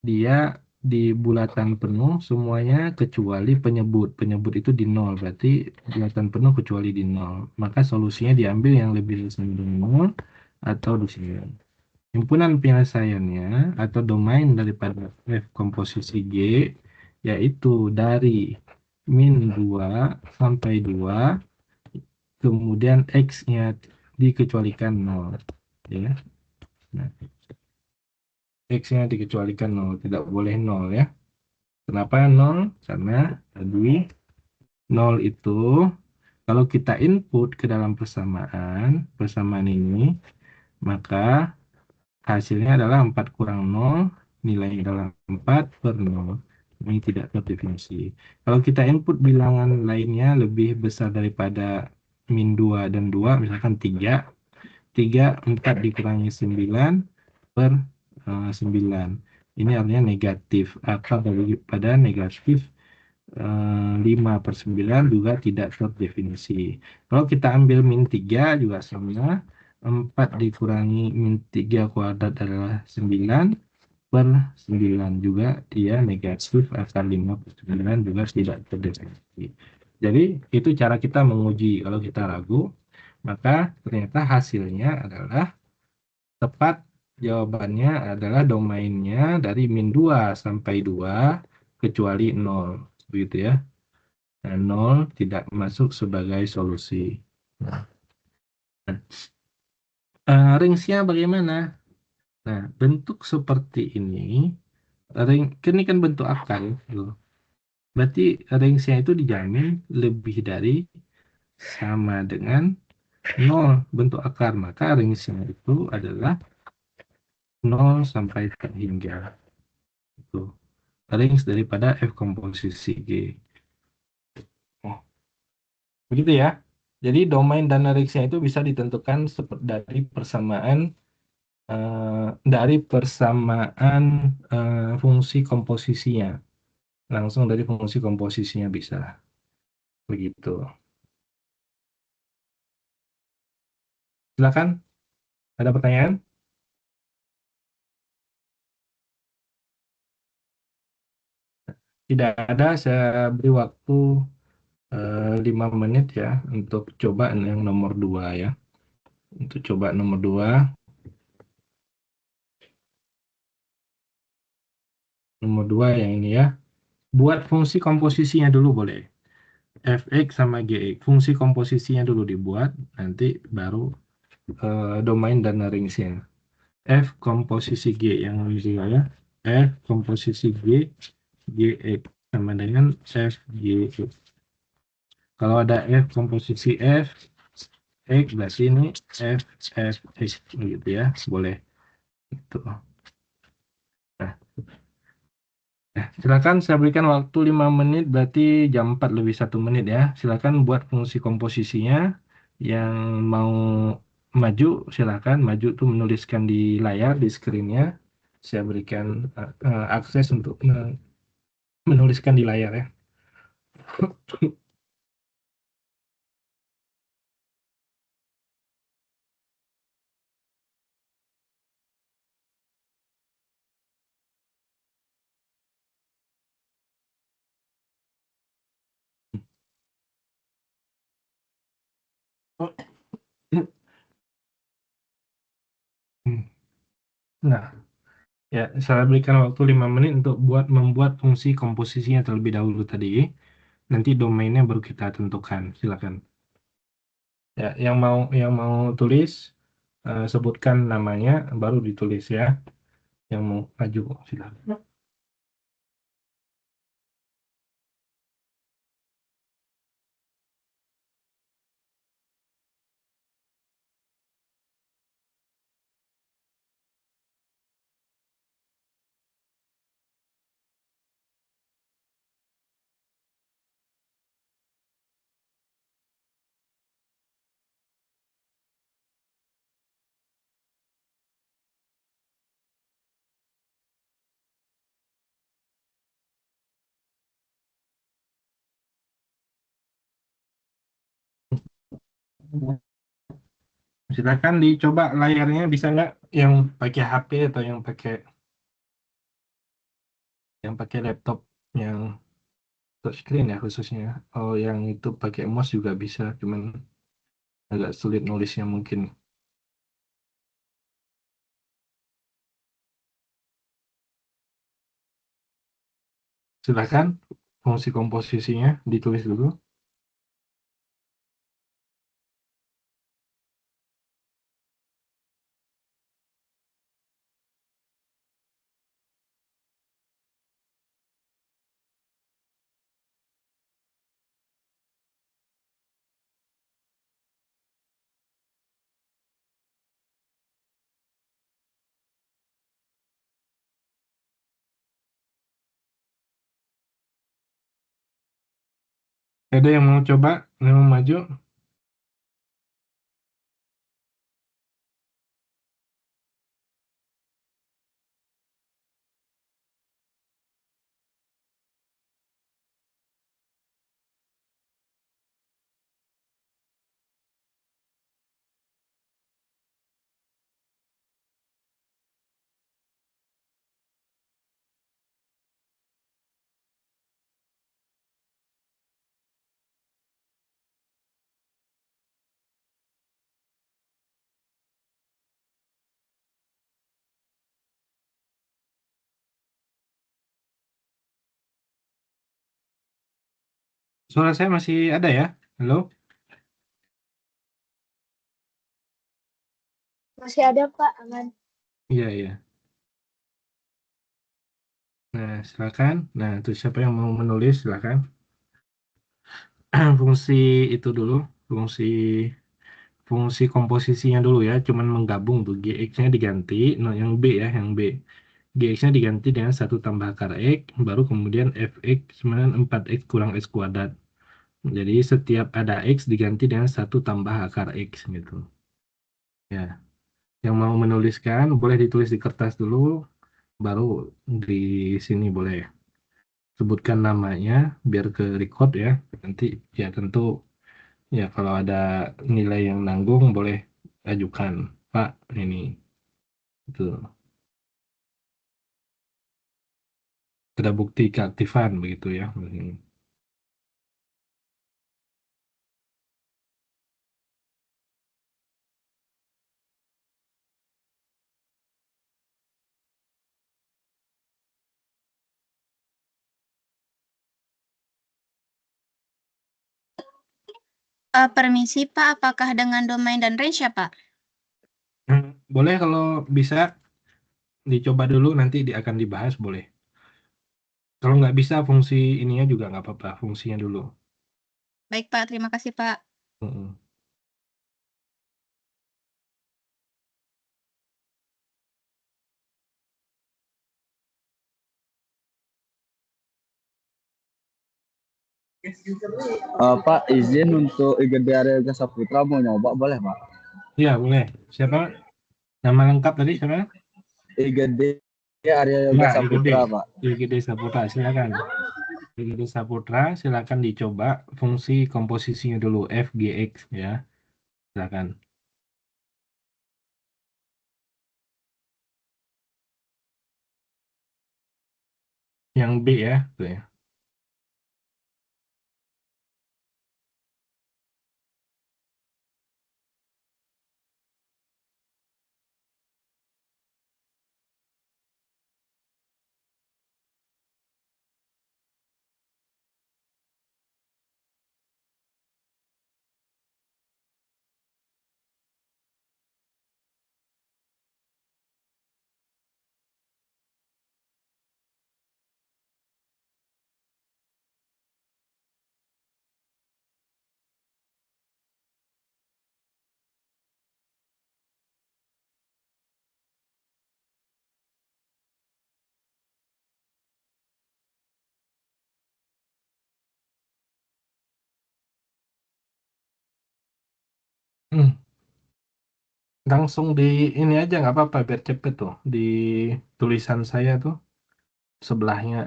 dia di bulatan penuh semuanya kecuali penyebut. Penyebut itu di 0, berarti bulatan penuh kecuali di 0. Maka solusinya diambil yang lebih dari sama dengan 0 atau di sini. Himpunan penyelesaiannya atau domain daripada F komposisi G yaitu dari min 2 sampai 2, kemudian X-nya dikecualikan 0. Ya. Nah, X-nya dikecualikan 0, tidak boleh 0 ya. Kenapa 0? Karena tadi 0 itu kalau kita input ke dalam persamaan ini, maka hasilnya adalah 4 kurang 0, nilainya adalah 4 per 0. Ini tidak terdefinisi. Kalau kita input bilangan lainnya lebih besar daripada min 2 dan 2, misalkan 3, 4 dikurangi 9 per 9. Ini artinya negatif. Akar daripada negatif 5 per 9 juga tidak terdefinisi. Kalau kita ambil min 3 juga sama. 4 dikurangi min 3 kuadrat adalah 9 per 9 juga dia negatif, akar 5 per 9 juga tidak terdefinisi. Jadi itu cara kita menguji. Kalau kita ragu, maka ternyata hasilnya adalah tepat. Jawabannya adalah domainnya dari min 2 sampai 2 kecuali 0. Begitu ya. Nah, 0 tidak masuk sebagai solusi. Nah, ringsnya bagaimana? Nah, bentuk seperti ini, ini kan bentuk akar. Gitu. Berarti ringsnya itu dijamin lebih dari sama dengan 0 bentuk akar. Maka ringsnya itu adalah 0 sampai hingga. Itu. Rings daripada F komposisi G. Oh, begitu ya. Jadi domain dan ringsnya itu bisa ditentukan dari persamaan fungsi komposisinya. Langsung dari fungsi komposisinya bisa. Begitu. Silakan, ada pertanyaan? Tidak ada, saya beri waktu 5 menit ya untuk coba yang nomor 2 ya. Untuk coba nomor 2. Nomor 2 yang ini ya. Buat fungsi komposisinya dulu boleh. Fx sama Gx. Fungsi komposisinya dulu dibuat, nanti baru domain dan ringsnya. F komposisi G yang ini ya. F komposisi G, Gx sama dengan F, Gx. Kalau ada F komposisi F, X berarti ini F, F, X gitu ya. Boleh. Itu. Nah, silakan saya berikan waktu 5 menit, berarti jam 4 lebih 1 menit ya. Silakan buat fungsi komposisinya. Yang mau maju, silakan maju tuh menuliskan di layar, di screen-nya. Saya berikan akses untuk menuliskan di layar ya. Nah, ya, saya berikan waktu 5 menit untuk membuat fungsi komposisinya terlebih dahulu tadi. Nanti domainnya baru kita tentukan. Silakan. Ya, yang mau tulis sebutkan namanya baru ditulis ya. Yang mau maju silakan. Silakan dicoba layarnya, bisa nggak yang pakai HP atau yang pakai laptop yang touchscreen ya khususnya. Oh, yang itu pakai mouse juga bisa, cuman agak sulit nulisnya mungkin. Silakan fungsi komposisinya ditulis dulu. Ada yang mau coba, yang mau maju? Suara saya masih ada ya? Halo? Masih ada Pak, aman. Iya, iya. Nah, silakan. Nah, itu siapa yang mau menulis, silakan. Fungsi itu dulu, fungsi fungsi komposisinya dulu ya, cuman menggabung tuh, GX-nya diganti, no, yang B ya, yang B. GX-nya diganti dengan 1 tambah akar X, baru kemudian Fx sama 4X kurang X kuadrat. Jadi setiap ada X diganti dengan 1 tambah akar X gitu. Ya, yang mau menuliskan boleh ditulis di kertas dulu, baru di sini boleh sebutkan namanya, biar ke record ya. Nanti ya tentu ya kalau ada nilai yang nanggung boleh ajukan, Pak, ini. Itu ada bukti keaktifan begitu ya. Permisi Pak, apakah dengan domain dan range ya Pak? Boleh kalau bisa dicoba dulu, nanti akan dibahas boleh. Kalau nggak bisa fungsi ininya juga nggak apa-apa, fungsinya dulu. Baik Pak, terima kasih Pak. Mm-mm. Pak, izin untuk IGD Area Jasa Putra mau nyoba boleh Pak? Iya boleh. Siapa? Nama lengkap tadi siapa? IGD Area Ya, Jasa IGD. Putra Pak. IGD Saputra, silakan. IGD Saputra, silakan dicoba fungsi komposisinya dulu, FGX ya. Silakan. Yang B ya, tuh ya. Hmm. Langsung di ini aja nggak apa-apa biar cepet tuh. Di tulisan saya tuh sebelahnya.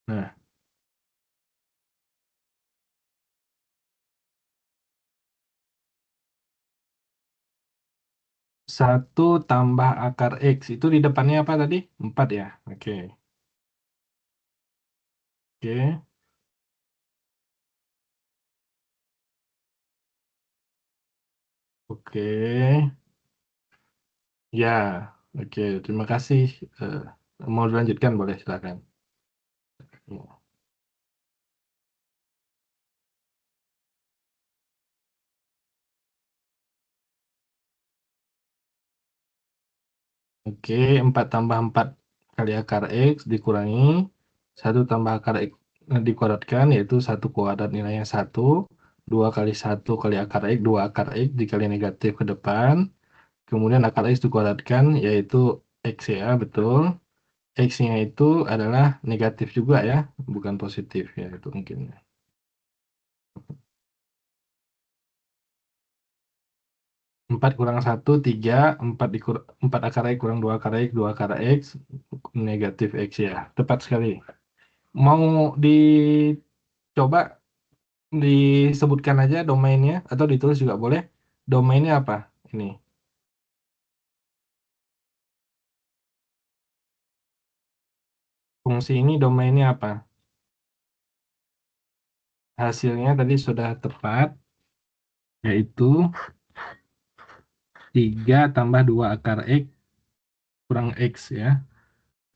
Nah, 1 tambah akar X. Itu di depannya apa tadi? 4 ya? Oke. Oke. Oke. Ya. Oke. Terima kasih. Eh, mau dilanjutkan boleh silakan. Ya. Oke. 4 tambah 4 kali akar X dikurangi 1 tambah akar X dikuadratkan, yaitu 1 kuadrat nilainya 1. 2 kali 1 kali akar X, 2 akar X dikali negatif ke depan. Kemudian akar X dikuadratkan, yaitu X ya, betul. X-nya itu adalah negatif juga ya, bukan positif ya, itu mungkin. 4 kurang 1, 3. 4 akar X kurang 2 akar X, 2 akar X, negatif X ya. Tepat sekali. Mau dicoba disebutkan aja domainnya, atau ditulis juga boleh. Domainnya apa? Ini. Fungsi ini domainnya apa? Hasilnya tadi sudah tepat, yaitu 3 tambah 2 akar X kurang X ya.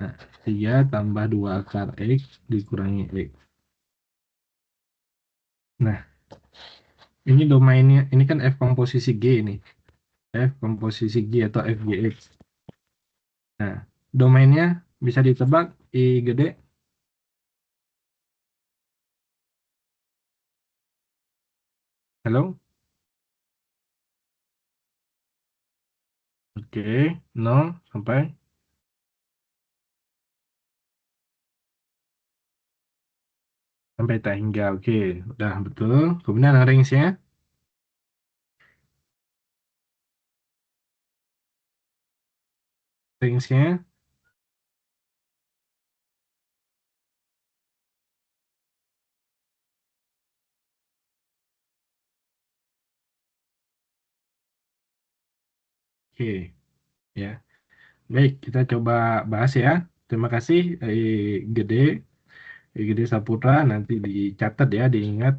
Nah, 3 tambah 2 akar X dikurangi X. Nah, ini domainnya, ini kan F komposisi G ini. F komposisi G atau FGX. Nah, domainnya bisa ditebak I gede. Halo? Oke, 0 sampai tak hingga. Oke, udah betul. Kemudian range-nya. Range-nya. Oke, ya. Baik, kita coba bahas ya. Terima kasih, Gede. Gede Saputra, nanti dicatat ya, diingat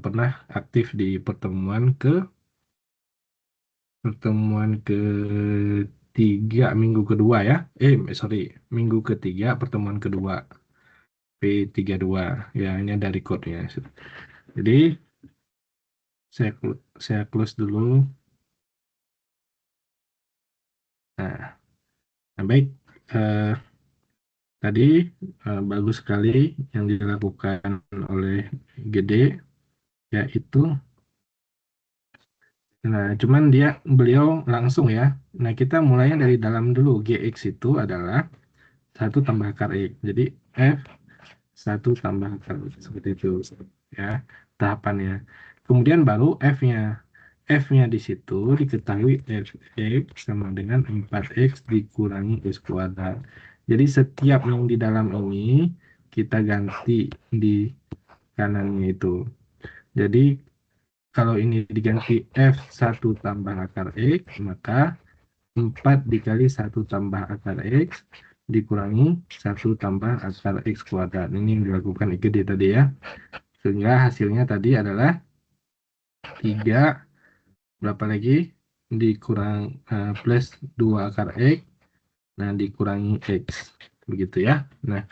pernah aktif di pertemuan ketiga minggu kedua ya. Sorry, minggu ketiga pertemuan kedua P32 ya, ini ada recordnya. Jadi saya close dulu. Nah, baik. Eh, Tadi bagus sekali yang dilakukan oleh Gede, yaitu, nah cuman beliau langsung ya. Nah, kita mulainya dari dalam dulu. GX itu adalah 1 tambah akar X. Jadi F 1 tambah akar X, seperti itu ya tahapannya. Kemudian baru F-nya. F-nya di situ diketahui Fx sama dengan 4x dikurangi X kuadrat. Jadi setiap yang di dalam ini kita ganti di kanannya itu. Jadi kalau ini diganti F1 tambah akar X, maka 4 dikali 1 tambah akar X dikurangi 1 tambah akar X kuadrat. Ini yang dilakukan IGD tadi ya. Sehingga hasilnya tadi adalah 3 berapa lagi dikurang plus 2 akar X, nah dikurangi X, begitu ya. Nah,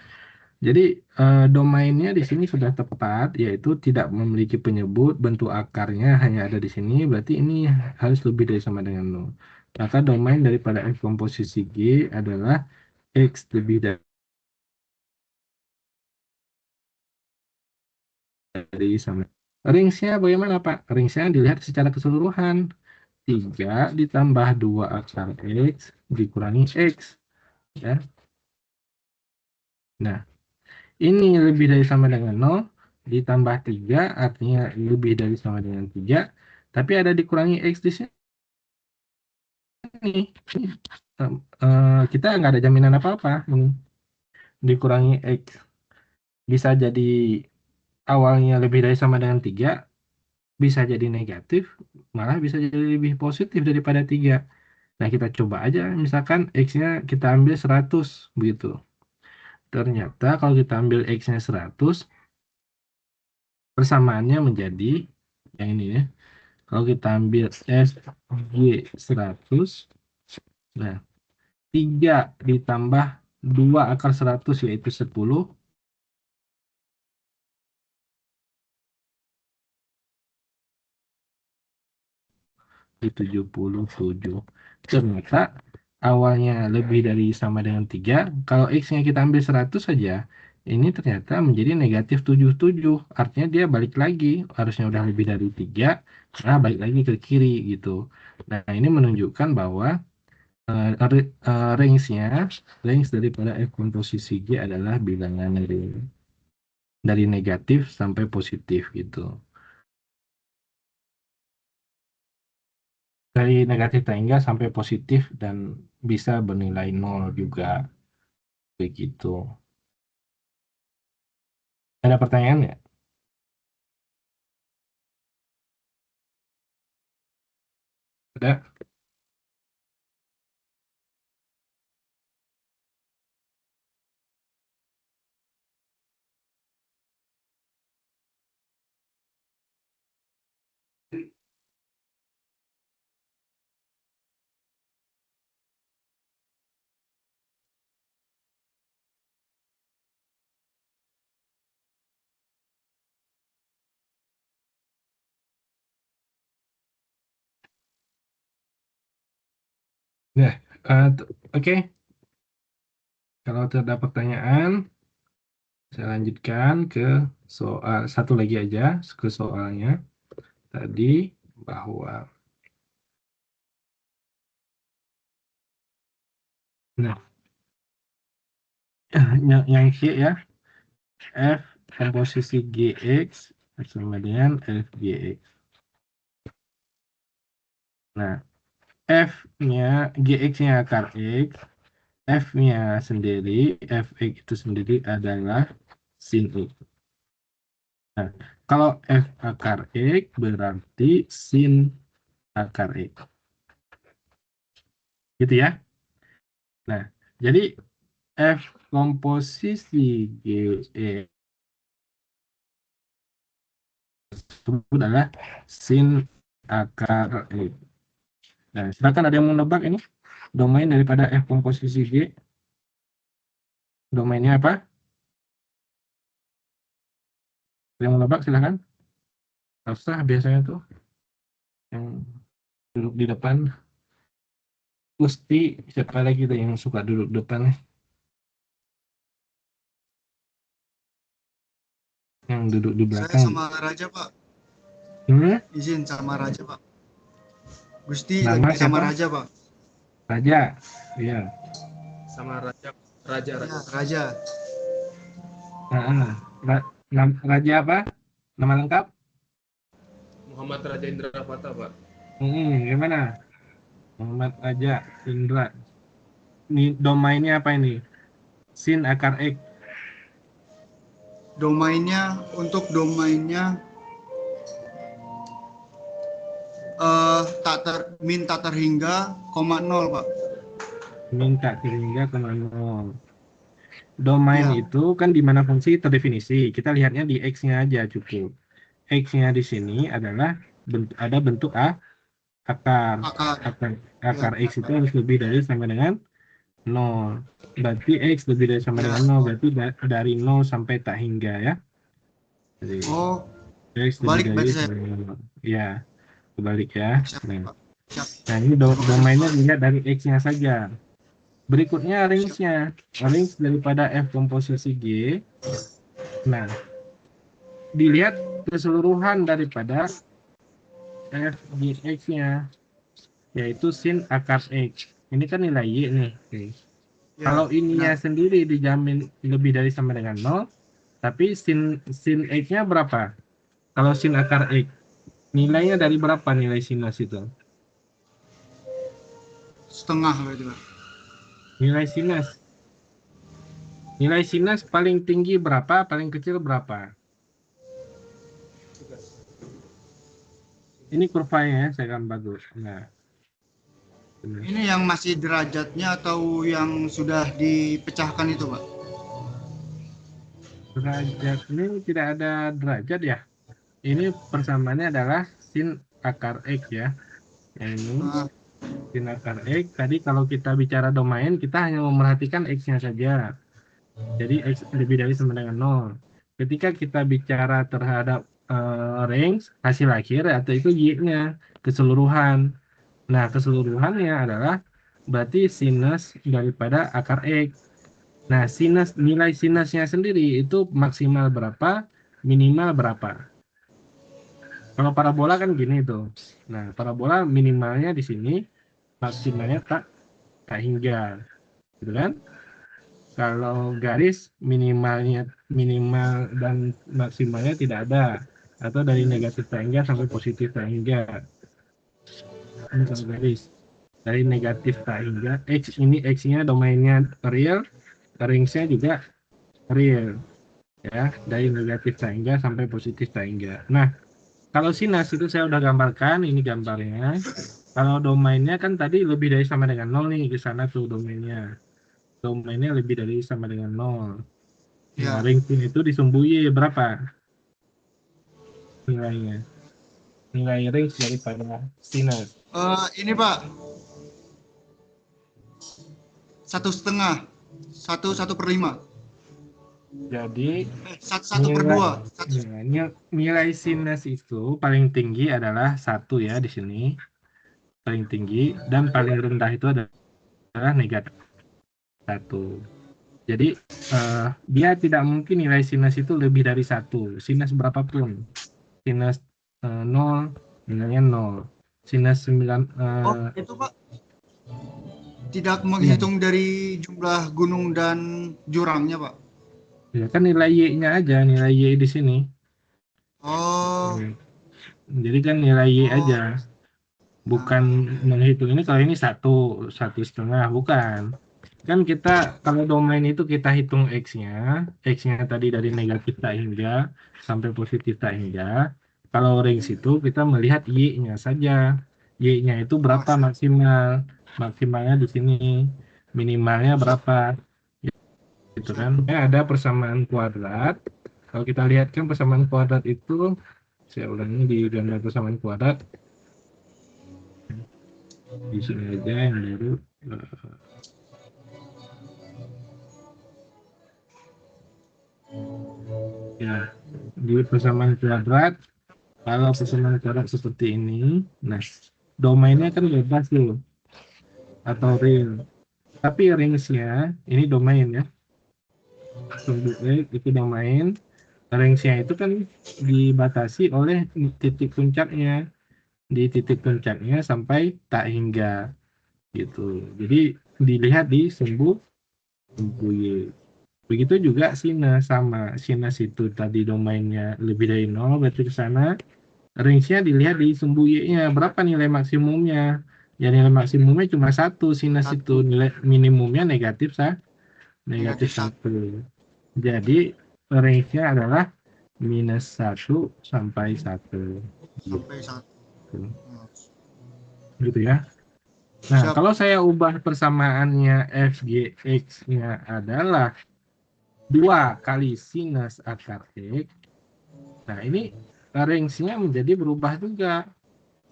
jadi domainnya di sini sudah tepat, yaitu tidak memiliki penyebut, bentuk akarnya hanya ada di sini, berarti ini harus lebih dari sama dengan 0. Maka domain daripada F komposisi G adalah X lebih dari sama. Range-nya bagaimana Pak? Range-nya dilihat secara keseluruhan. 3 ditambah 2 akar X dikurangi X. Ya. Nah, ini lebih dari sama dengan 0, ditambah 3, artinya lebih dari sama dengan 3, tapi ada dikurangi X di sini. Kita nggak ada jaminan apa-apa. Ini dikurangi X. Bisa jadi awalnya lebih dari sama dengan 3, bisa jadi negatif, malah bisa jadi lebih positif daripada 3. Nah, kita coba aja, misalkan X-nya kita ambil 100, begitu. Ternyata kalau kita ambil X-nya 100, persamaannya menjadi yang ini ya. Kalau kita ambil SG 100, nah 3 ditambah 2 akar 100 yaitu 10, di 77. Ternyata awalnya lebih dari sama dengan 3, kalau X-nya kita ambil 100 saja, ini ternyata menjadi negatif 77. Artinya dia balik lagi, harusnya udah lebih dari 3, nah balik lagi ke kiri gitu. Nah, ini menunjukkan bahwa range daripada F komposisi G adalah bilangan dari negatif sampai positif gitu. Dari negatif hingga sampai positif dan bisa bernilai 0 juga begitu. Ada pertanyaan ya? Ada? Nah, oke. Kalau terdapat pertanyaan, saya lanjutkan ke soal satu lagi aja, ke soalnya tadi bahwa yang C ya, F komposisi GX sama dengan FGX. Nah, F-nya, GX-nya akar X, F-nya sendiri, Fx itu sendiri adalah sin X. Nah, kalau F akar X berarti sin akar X. Gitu ya. Nah, jadi F komposisi GX tersebut adalah sin akar X. Nah, silakan ada yang mau nebak ini domain daripada F komposisi G. Domainnya apa? Yang mau nebak silakan. Gak usah biasanya tuh yang duduk di depan. Gusti, siapa lagi tuh yang suka duduk depan? Yang duduk di Saya belakang. sama Raja, Pak. Izin sama Raja, Pak. Gusti Nama lagi sama siapa? Raja, Pak. Raja. Iya. Sama Raja. Ya, Raja. Raja apa? Nama lengkap? Muhammad Raja Indra Fata, Pak. Gimana? Muhammad Raja Indra. Ini domainnya apa ini? Sin akar X. Untuk domainnya min tak terhingga, 0, Pak. Min tak terhingga 0. Domain Ya. itu kan di mana fungsi terdefinisi. Kita lihatnya di X-nya aja cukup. X-nya di sini adalah ada bentuk akar. Akar Ya, X itu harus lebih dari sama dengan 0. Berarti X lebih dari sama dengan 0. Berarti dari 0 sampai tak hingga ya. Jadi, Oh, X kebalik lebih dari berarti saya. sama dengan 0. Ya, kebalik ya. Siap, Nah, Pak. Siap. nah ini domainnya dilihat dari X-nya saja. Berikutnya range-nya. Range daripada F komposisi G. Nah, dilihat keseluruhan daripada F GX-nya, yaitu sin akar X. Ini kan nilai Y nih. Ya, Kalau ininya benar. sendiri dijamin lebih dari sama dengan 0, tapi sin X-nya berapa? Kalau sin akar X, nilainya dari berapa nilai sinus itu? Setengah berarti, Pak. Nilai sinus paling tinggi berapa, paling kecil berapa? Ini kurvanya ya, saya gambar dulu. Nah, Ini yang masih derajatnya atau yang sudah dipecahkan itu, Pak? derajat ini tidak ada derajat ya. Ini persamaannya adalah sin akar X ya. Yang ini sin akar X. Tadi kalau kita bicara domain, kita hanya memerhatikan X-nya saja. Jadi X lebih dari sama dengan 0. Ketika kita bicara terhadap range, hasil akhir, atau itu Y-nya, keseluruhan. Nah, keseluruhannya adalah berarti sinus daripada akar X. Nah, nilai sinusnya sendiri itu maksimal berapa, minimal berapa. Kalau parabola kan gini tuh. Nah, parabola minimalnya di sini, maksimalnya tak hingga. Gitu kan? Kalau garis minimal dan maksimalnya tidak ada, atau dari negatif tak hingga sampai positif tak hingga. Ini kalau garis dari negatif tak hingga X, ini X-nya domainnya real, range-nya juga real ya, dari negatif tak hingga sampai positif tak hingga. Nah, kalau sinus itu saya udah gambarkan, ini gambarnya. Kalau domainnya kan tadi lebih dari sama dengan 0 nih, di sana tuh domainnya lebih dari sama dengan 0. Nah, Ya. range itu disembunyi berapa nilainya? Nilai range daripada sinus. Ini, Pak. 1,5. 1/5. Jadi 1/2. nilai sinus itu paling tinggi adalah 1 ya di sini. Paling tinggi, dan paling rendah itu ada adalah negatif 1. Jadi dia tidak mungkin nilai sinus itu lebih dari 1. Sinus berapapun. Sinus 0, nilainya 0. Sinus 9, Oh, itu Pak tidak menghitung dari jumlah gunung dan jurangnya, Pak. ya kan nilai Y-nya aja, nilai Y di sini. Oh, Jadi kan nilai Y aja. Bukan menghitung ini kalau ini 1,5, bukan. Kan kita kalau domain itu kita hitung X-nya tadi dari negatif tak hingga sampai positif tak hingga. Kalau range itu kita melihat Y-nya saja. Y-nya itu berapa maksimal. Maksimalnya di sini. Minimalnya berapa. Gitu kan. Ada persamaan kuadrat. Kalau kita lihat kan persamaan kuadrat itu, saya ulangi di gambar persamaan kuadrat. Di sini aja yang baru. Ya, di persamaan kuadrat, kalau persamaan kuadrat seperti ini, nah, domainnya kan bebas tuh, atau real. Tapi range-nya, ini domain ya, sumbu X itu domain, range-nya itu kan dibatasi oleh titik puncaknya, di titik puncaknya sampai tak hingga, gitu. Jadi dilihat di sumbu Y. Begitu juga sinus, sama sinus itu tadi domainnya lebih dari 0, berarti ke sana range-nya dilihat di sumbu Y-nya berapa nilai maksimumnya. Ya nilai maksimumnya cuma 1, sinus itu nilai minimumnya negatif negatif 1. Jadi range-nya adalah minus 1 sampai 1. sampai 1. Gitu ya. Nah, Siap. kalau saya ubah persamaannya FGX-nya adalah 2 kali sinus akar X. Nah, ini range-nya menjadi berubah juga.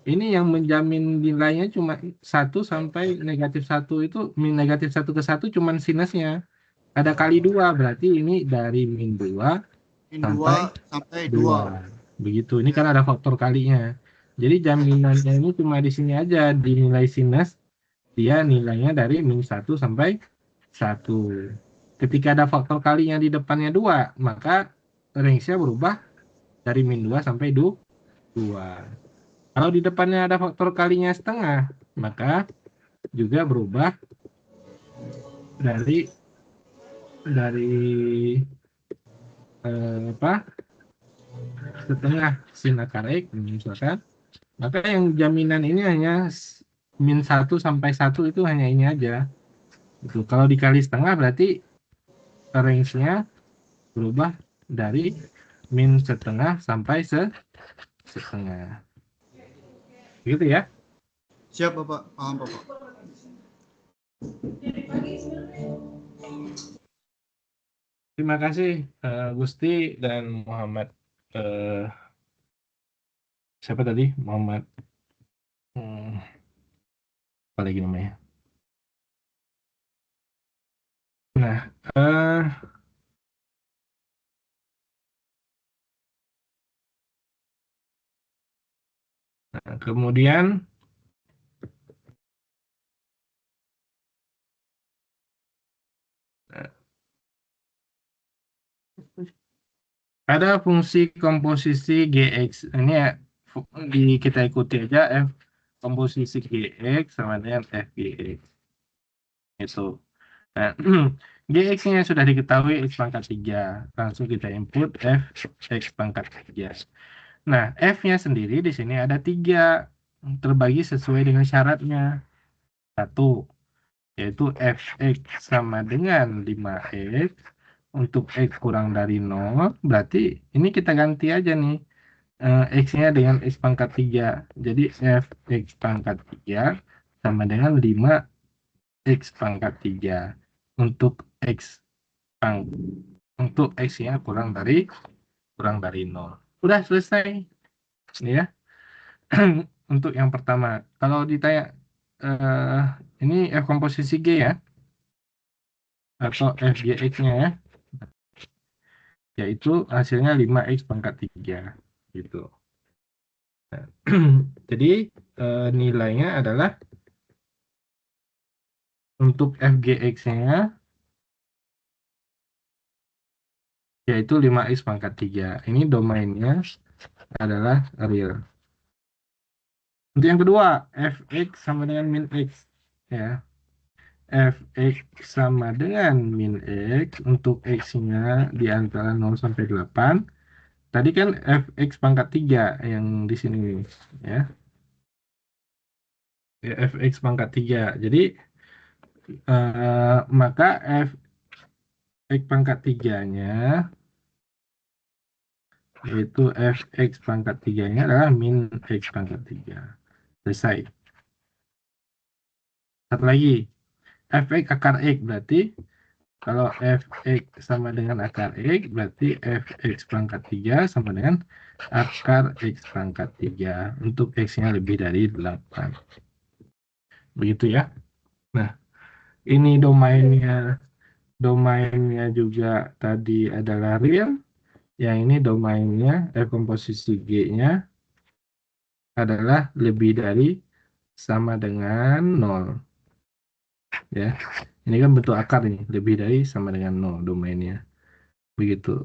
Ini yang menjamin nilainya cuma 1 sampai negatif 1 itu, negatif 1 ke 1 cuma sinusnya. Ada kali 2, berarti ini dari min 2 sampai 2. Begitu, ini kan ada faktor kalinya. Jadi jaminannya ini cuma di sini aja, di nilai sinus, dia nilainya dari min 1 sampai 1. Ketika ada faktor kalinya di depannya 2, maka range-nya berubah dari min 2 sampai 2. Kalau di depannya ada faktor kalinya setengah, maka juga berubah dari setengah sin akar X misalkan. Maka yang jaminan ini hanya min 1 sampai 1 itu hanya ini aja. Itu kalau dikali setengah berarti range-nya berubah dari min setengah sampai setengah. Gitu ya. Siap Bapak, paham Bapak. Terima kasih Gusti dan Muhammad. Siapa tadi? Muhammad. Apa lagi namanya? Nah, kemudian ada fungsi komposisi Gx. Ini ya kita ikuti aja F komposisi Gx sama dengan Fgx. Itu. Nah, Gx-nya sudah diketahui X pangkat 3. Langsung kita input F X pangkat 3. Nah, F-nya sendiri di sini ada 3. Terbagi sesuai dengan syaratnya. 1, yaitu Fx sama dengan 5x. Untuk X kurang dari 0, berarti ini kita ganti aja nih. X-nya dengan X pangkat 3. Jadi Fx pangkat 3 sama dengan 5x pangkat 3. Untuk X-nya kurang dari 0. Udah selesai. Ini ya. Untuk yang pertama. Kalau ditanya, ini F komposisi G ya. Atau FGX-nya ya. Yaitu hasilnya 5x pangkat 3. Gitu. Nah, jadi nilainya adalah Untuk FGX-nya yaitu 5x pangkat 3. Ini domainnya adalah real. Untuk yang kedua, fx sama dengan min x. Ya. Fx sama dengan min x untuk x-nya di antara 0 sampai 8. Tadi kan fx pangkat 3 yang di sini. Ya. Fx pangkat 3. Jadi, maka fx pangkat 3-nya yaitu fx pangkat 3-nya adalah min x pangkat 3. Selesai. Satu lagi, fx akar x berarti kalau fx sama dengan akar x berarti fx pangkat 3 sama dengan akar x pangkat 3 untuk x-nya lebih dari 8. Begitu ya. Nah, ini domainnya juga tadi adalah real. Yang ini domainnya komposisi G-nya adalah lebih dari sama dengan 0. Ya. Ini kan bentuk akar nih, lebih dari sama dengan 0 domainnya. Begitu.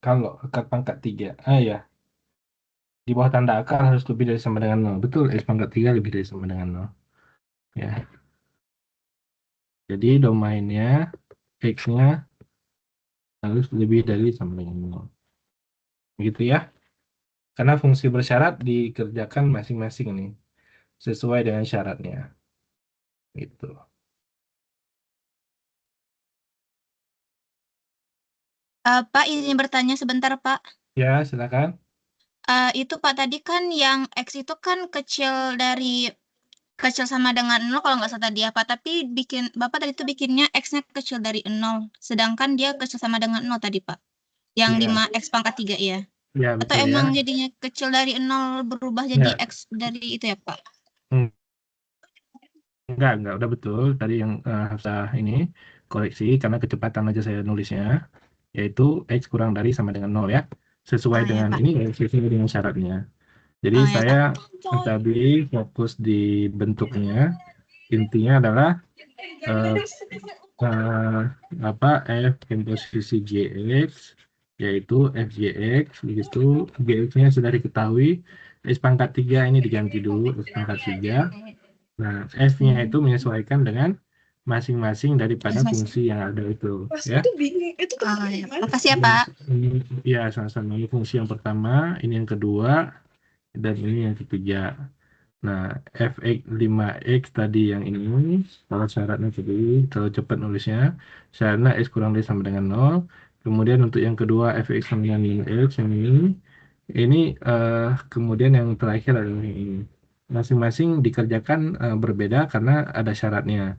Kalau akar pangkat 3, ya. Di bawah tanda akar harus lebih dari sama dengan 0. Betul, x pangkat 3 lebih dari sama dengan 0. Ya. Jadi domainnya x-nya harus lebih dari sama dengan 0. Begitu ya. Karena fungsi bersyarat dikerjakan masing-masing nih. Sesuai dengan syaratnya. Gitu. Pak, izin bertanya sebentar, Pak. Ya, silakan. Itu Pak tadi kan yang X itu kan kecil sama dengan 0 kalau nggak salah tadi ya Pak. Tapi Bapak tadi itu bikinnya X-nya kecil dari 0. Sedangkan dia kecil sama dengan 0 tadi Pak. Yang Ya. 5X pangkat 3 ya. Ya, Atau betul emang ya. jadinya kecil dari 0 berubah jadi Ya. X dari itu ya Pak? Enggak, udah betul. Tadi yang saya ini koreksi karena kecepatan aja saya nulisnya, yaitu X kurang dari sama dengan 0 ya. Sesuai Ya, dengan Pak. ini, sesuai dengan syaratnya. Jadi Ya, saya tadi fokus di bentuknya, intinya adalah f komposisi Gx, yaitu FGX, begitu Gx-nya sudah diketahui, X pangkat 3 ini diganti dulu, X pangkat 3. Nah, F-nya itu menyesuaikan dengan masing-masing daripada fungsi yang ada itu. Ya. Ya. Makasih ya Pak. Ya, sama-sama. Ini fungsi yang pertama, ini yang kedua, dan ini yang ketiga. Nah, fx 5x tadi yang ini, kalau syaratnya tadi, terlalu cepat nulisnya, syaratnya x kurang dari sama dengan 0. Kemudian untuk yang kedua, fx sama dengan min x, yang ini kemudian yang terakhir adalah ini. Masing-masing dikerjakan berbeda karena ada syaratnya.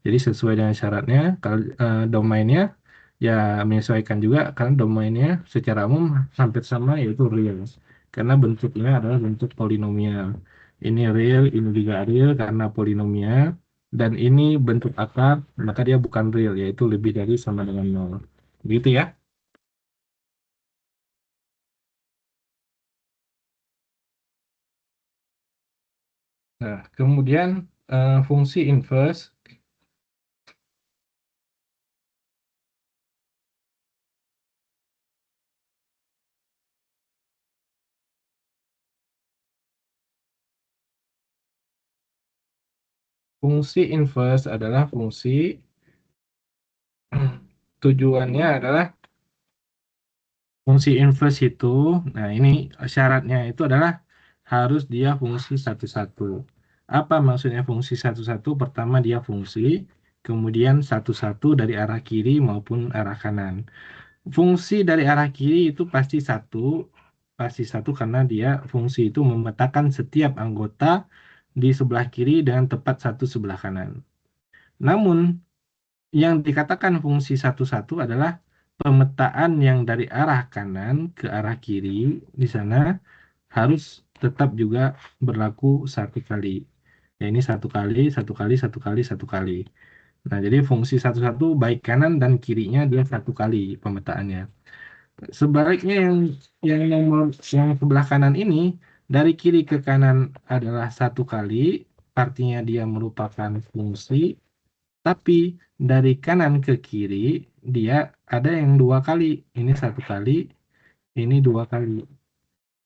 Jadi sesuai dengan syaratnya, kalau domainnya ya menyesuaikan juga karena domainnya secara umum hampir sama yaitu real. Karena bentuknya adalah bentuk polinomial. Ini real, ini juga real karena polinomial. Dan ini bentuk akar, maka dia bukan real, yaitu lebih dari sama dengan 0. Begitu ya. Nah, kemudian fungsi inverse. Fungsi inverse adalah fungsi tujuannya adalah fungsi inverse itu, nah ini syaratnya itu adalah harus dia fungsi satu-satu. Apa maksudnya fungsi satu-satu? Pertama dia fungsi, kemudian satu-satu dari arah kiri maupun arah kanan. Fungsi dari arah kiri itu pasti satu karena dia fungsi itu memetakan setiap anggota di sebelah kiri dengan tepat satu sebelah kanan. Namun yang dikatakan fungsi satu-satu adalah pemetaan yang dari arah kanan ke arah kiri di sana harus tetap juga berlaku satu kali. Ya, ini satu kali, satu kali, satu kali, satu kali. Nah, jadi fungsi satu-satu baik kanan dan kirinya dia satu kali pemetaannya. Sebaliknya yang nomor yang sebelah kanan ini dari kiri ke kanan adalah satu kali, artinya dia merupakan fungsi, tapi dari kanan ke kiri dia ada yang 2 kali. Ini 1 kali, ini 2 kali,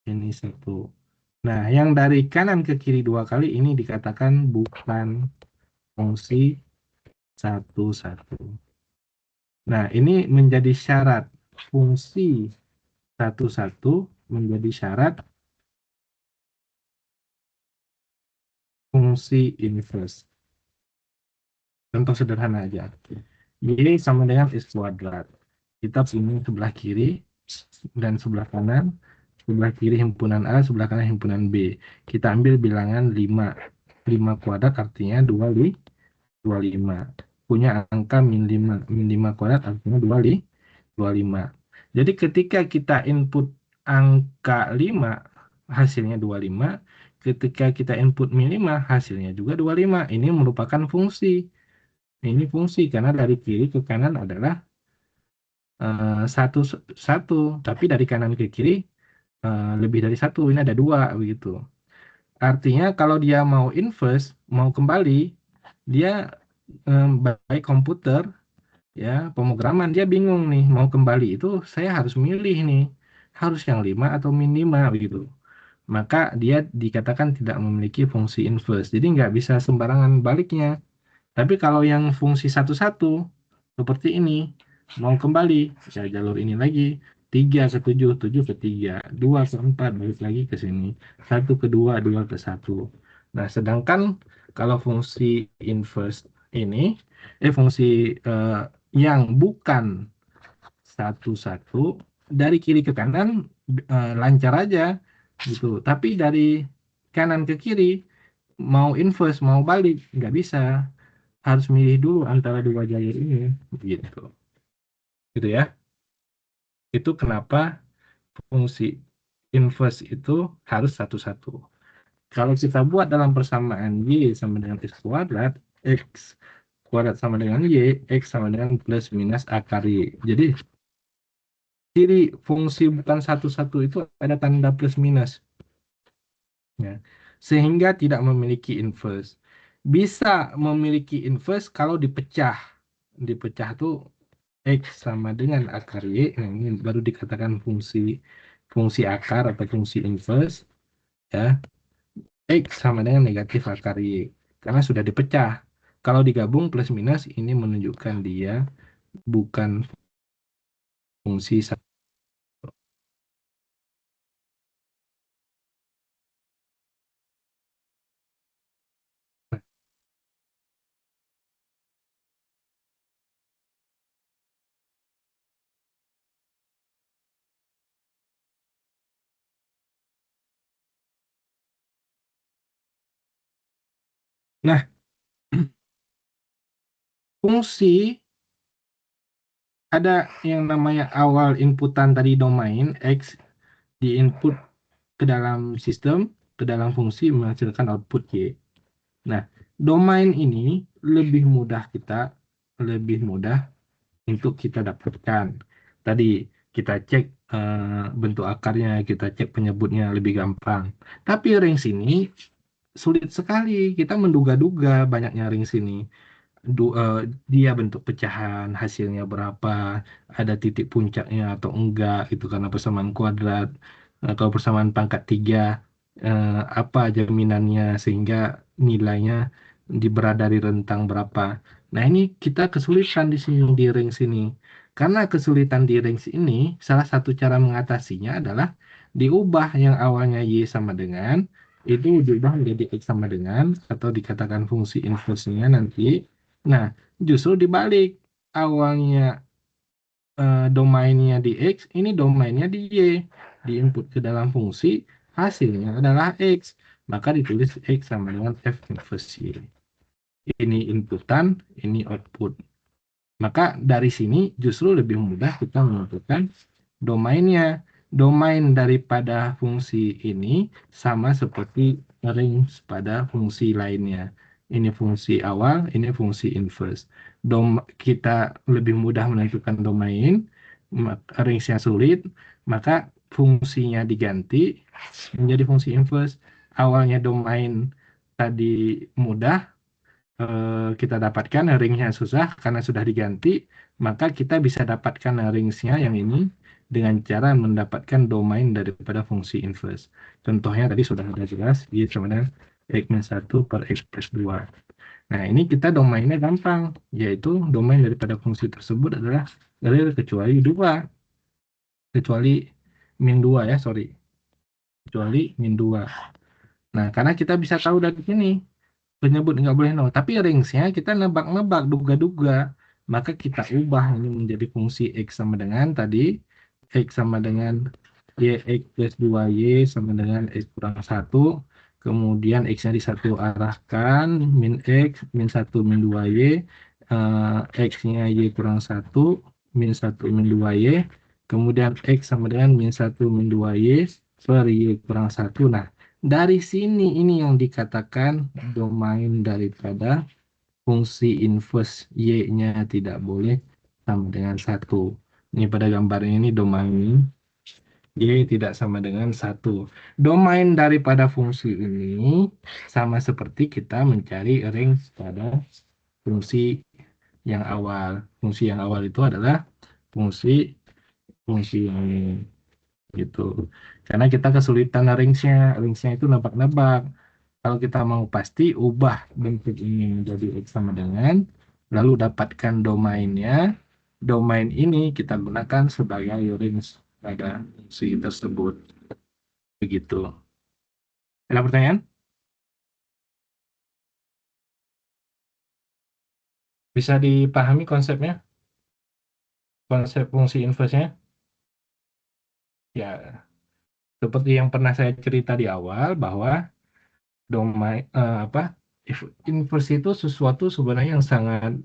ini 1. Nah, yang dari kanan ke kiri 2 kali ini dikatakan bukan fungsi 1-1. Nah, ini menjadi syarat fungsi 1-1 menjadi syarat fungsi inverse. Contoh sederhana aja. Y sama dengan X kuadrat. Kita punya sebelah kiri dan sebelah kanan. Sebelah kiri himpunan A, sebelah kanan himpunan B. Kita ambil bilangan 5. 5 kuadrat artinya 25. Punya angka min 5. Min 5 kuadrat artinya 25. Jadi ketika kita input angka 5, hasilnya 25. Ketika kita input min 5, hasilnya juga 25. Ini merupakan fungsi. Ini fungsi karena dari kiri ke kanan adalah 1, tapi dari kanan ke kiri lebih dari 1, ini ada 2 begitu. Artinya kalau dia mau inverse, mau kembali, dia baik komputer ya, pemrograman dia bingung nih, mau kembali itu saya harus milih nih, harus yang 5 atau min 5 begitu. Maka dia dikatakan tidak memiliki fungsi inverse. Jadi nggak bisa sembarangan baliknya. Tapi kalau yang fungsi 1-1 seperti ini, mau kembali, ya jalur ini lagi, 3 ke 7, 7 ke 3, 2 ke 4, balik lagi ke sini, 1 ke 2, 2 ke 1. Nah, sedangkan kalau fungsi inverse ini, fungsi yang bukan 1-1, dari kiri ke kanan lancar aja, gitu. Tapi dari kanan ke kiri, mau inverse, mau balik, nggak bisa. Harus milih dulu antara 2 jalur ini, gitu. Gitu ya. Itu kenapa fungsi inverse itu harus 1-1. Kalau kita buat dalam persamaan Y sama dengan X kuadrat, X kuadrat sama dengan Y, X sama dengan plus minus akar Y. Jadi, ciri fungsi bukan 1-1 itu ada tanda plus minus. Ya. Sehingga tidak memiliki inverse. Bisa memiliki inverse kalau dipecah. Dipecah tuh X sama dengan akar Y, nah ini baru dikatakan fungsi akar atau fungsi inverse, ya. X sama dengan negatif akar Y, karena sudah dipecah. Kalau digabung plus minus, ini menunjukkan dia bukan fungsi 1. Nah, fungsi ada yang namanya awal inputan tadi domain X diinput ke dalam sistem, ke dalam fungsi menghasilkan output Y. Nah, domain ini lebih mudah untuk kita dapatkan. Tadi kita cek bentuk akarnya, kita cek penyebutnya lebih gampang. Tapi range ini sulit sekali, kita menduga-duga banyaknya range ini. Dia bentuk pecahan, hasilnya berapa, ada titik puncaknya atau enggak, itu karena persamaan kuadrat. Kalau persamaan pangkat 3, apa jaminannya sehingga nilainya berada di rentang berapa. Nah, ini kita kesulitan di sini, di range ini. Karena kesulitan di range ini, salah satu cara mengatasinya adalah diubah yang awalnya Y sama dengan, itu diubah menjadi X sama dengan, atau dikatakan fungsi inverse-nya nanti. Nah, justru dibalik. Awalnya domainnya di X, ini domainnya di Y. Diinput ke dalam fungsi, hasilnya adalah X. Maka ditulis X sama dengan F inverse Y. Ini inputan, ini output. Maka dari sini justru lebih mudah kita menentukan domainnya. Domain daripada fungsi ini sama seperti range pada fungsi lainnya. Ini fungsi awal, ini fungsi inverse. Kita lebih mudah menentukan domain, range-nya sulit, maka fungsinya diganti menjadi fungsi inverse. Awalnya domain tadi mudah, kita dapatkan, ringnya susah karena sudah diganti, maka kita bisa dapatkan ringsnya yang ini dengan cara mendapatkan domain daripada fungsi inverse. Contohnya tadi sudah ada jelas, Y sama dengan X-1 per X plus 2. Nah, ini kita domainnya gampang, yaitu domain daripada fungsi tersebut adalah real kecuali 2. Kecuali min 2 ya, sorry. Kecuali min 2. Nah, karena kita bisa tahu dari sini, penyebut nggak boleh nol. Tapi ringsnya kita nebak-nebak, duga-duga. Maka kita ubah ini menjadi fungsi X sama dengan tadi. X sama dengan YX plus 2Y sama dengan X kurang 1. Kemudian X-nya disatu arahkan, min X, min 1, min 2Y. X-nya Y kurang 1, min 1, min 2Y. Kemudian X sama dengan min 1, min 2Y per Y kurang 1. Nah, dari sini ini yang dikatakan domain daripada fungsi inverse Y-nya tidak boleh sama dengan 1. Ini pada gambar ini domain Y tidak sama dengan 1. Domain daripada fungsi ini sama seperti kita mencari range pada fungsi yang awal. Fungsi yang awal itu adalah fungsi ini. Gitu. Karena kita kesulitan range-nya itu nebak-nebak. Kalau kita mau pasti, ubah bentuk ini menjadi X sama dengan, lalu dapatkan domainnya. Domain ini kita gunakan sebagai range pada fungsi tersebut. Begitu. Ada pertanyaan? Bisa dipahami konsepnya? Konsep fungsi inverse-nya? Ya, seperti yang pernah saya cerita di awal bahwa domain inverse itu sesuatu sebenarnya yang sangat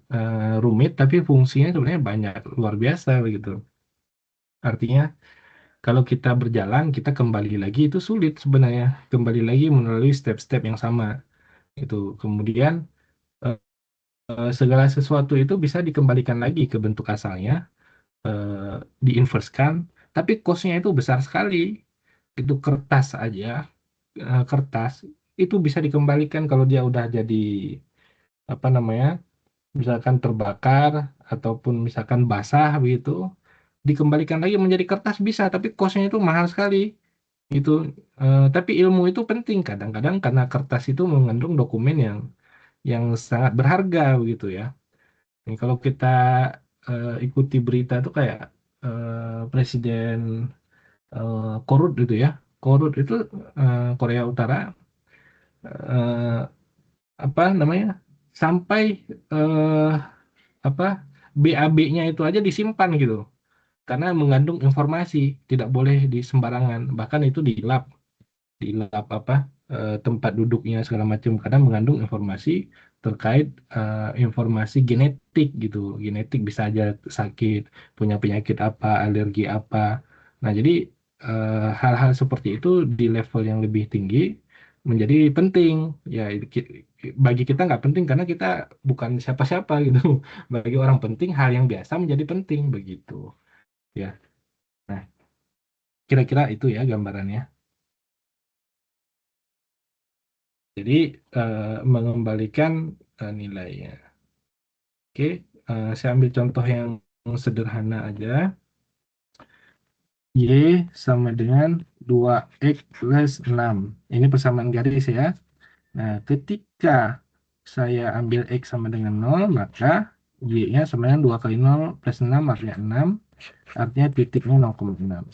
rumit, tapi fungsinya sebenarnya banyak, luar biasa begitu. Artinya kalau kita berjalan, kita kembali lagi itu sulit sebenarnya, kembali lagi melalui step-step yang sama. Itu kemudian segala sesuatu itu bisa dikembalikan lagi ke bentuk asalnya, diinverskan, tapi cost-nya itu besar sekali. Itu kertas aja, kertas itu bisa dikembalikan kalau dia udah jadi apa namanya, misalkan terbakar ataupun misalkan basah begitu, dikembalikan lagi menjadi kertas bisa, tapi cost-nya itu mahal sekali. Itu tapi ilmu itu penting kadang-kadang karena kertas itu mengandung dokumen yang sangat berharga begitu ya. Ini kalau kita ikuti berita itu kayak Presiden Korut gitu ya. Korut itu Korea Utara apa namanya? Sampai BAB-nya itu aja disimpan gitu. Karena mengandung informasi, tidak boleh di sembarangan. Bahkan itu di lab tempat duduknya segala macam karena mengandung informasi terkait informasi genetik gitu. Genetik bisa aja sakit, punya penyakit apa, alergi apa. Nah, jadi hal-hal seperti itu di level yang lebih tinggi menjadi penting. Ya, bagi kita nggak penting karena kita bukan siapa-siapa gitu. Bagi orang penting, hal yang biasa menjadi penting begitu. Ya. Nah, kira-kira itu ya gambarannya. Jadi mengembalikan nilainya. Oke, saya ambil contoh yang sederhana aja. Y sama dengan 2X plus 6. Ini persamaan garis ya. Nah, ketika saya ambil X sama dengan 0, maka Y-nya sama dengan 2 kali 0 plus 6 artinya 6. Artinya titiknya 0,6.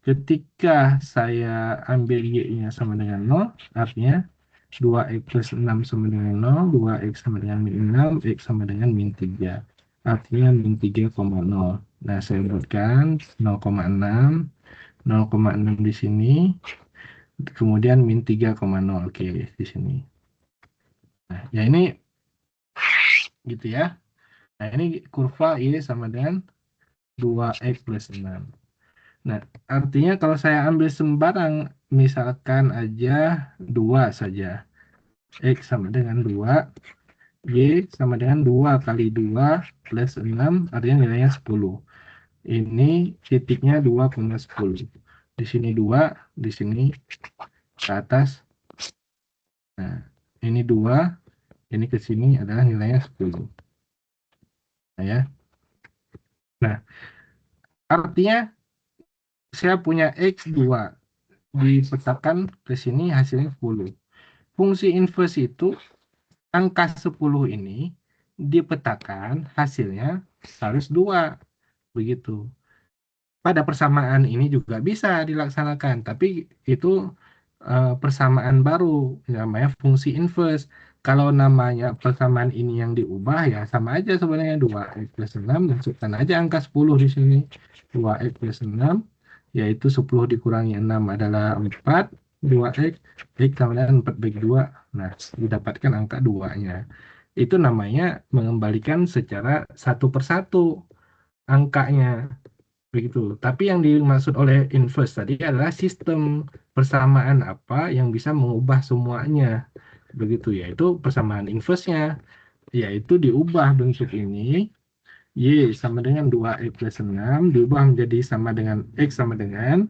Ketika saya ambil Y-nya sama dengan 0, artinya 2X plus 6 sama dengan 0, 2X sama dengan min 6, X sama dengan min 3. Artinya min 3,0. Nah, saya buatkan 0,6, 0,6 di sini, kemudian min 3,0. Oke, di sini. Nah, ya ini gitu ya. Nah, ini kurva Y sama dengan 2X plus 6. Nah, artinya kalau saya ambil sembarang, misalkan aja 2 saja. X sama dengan 2, Y sama dengan 2 kali 2 plus 6, artinya nilainya 10. Ini titiknya 2,10. Di sini 2, di sini ke atas. Nah, ini 2, ini ke sini adalah nilainya 10. Nah, ya. Nah, artinya saya punya X2 dipetakan ke sini hasilnya 10. Fungsi inverse itu angka 10 ini dipetakan hasilnya harus 2. Begitu. Pada persamaan ini juga bisa dilaksanakan, tapi itu persamaan baru, namanya fungsi inverse. Kalau namanya persamaan ini yang diubah, ya sama aja sebenarnya 2x plus 6, masukkan aja angka 10 di sini. 2x plus 6, yaitu 10 dikurangi 6 adalah 4, 2x, x sama dengan 4 bagi 2, nah didapatkan angka 2-nya. Itu namanya mengembalikan secara satu persatu angkanya. Begitu. Tapi yang dimaksud oleh inverse tadi adalah sistem persamaan apa yang bisa mengubah semuanya. Begitu, yaitu persamaan inverse-nya. Yaitu diubah bentuk ini, Y sama dengan 2X plus 6, diubah menjadi sama dengan X sama dengan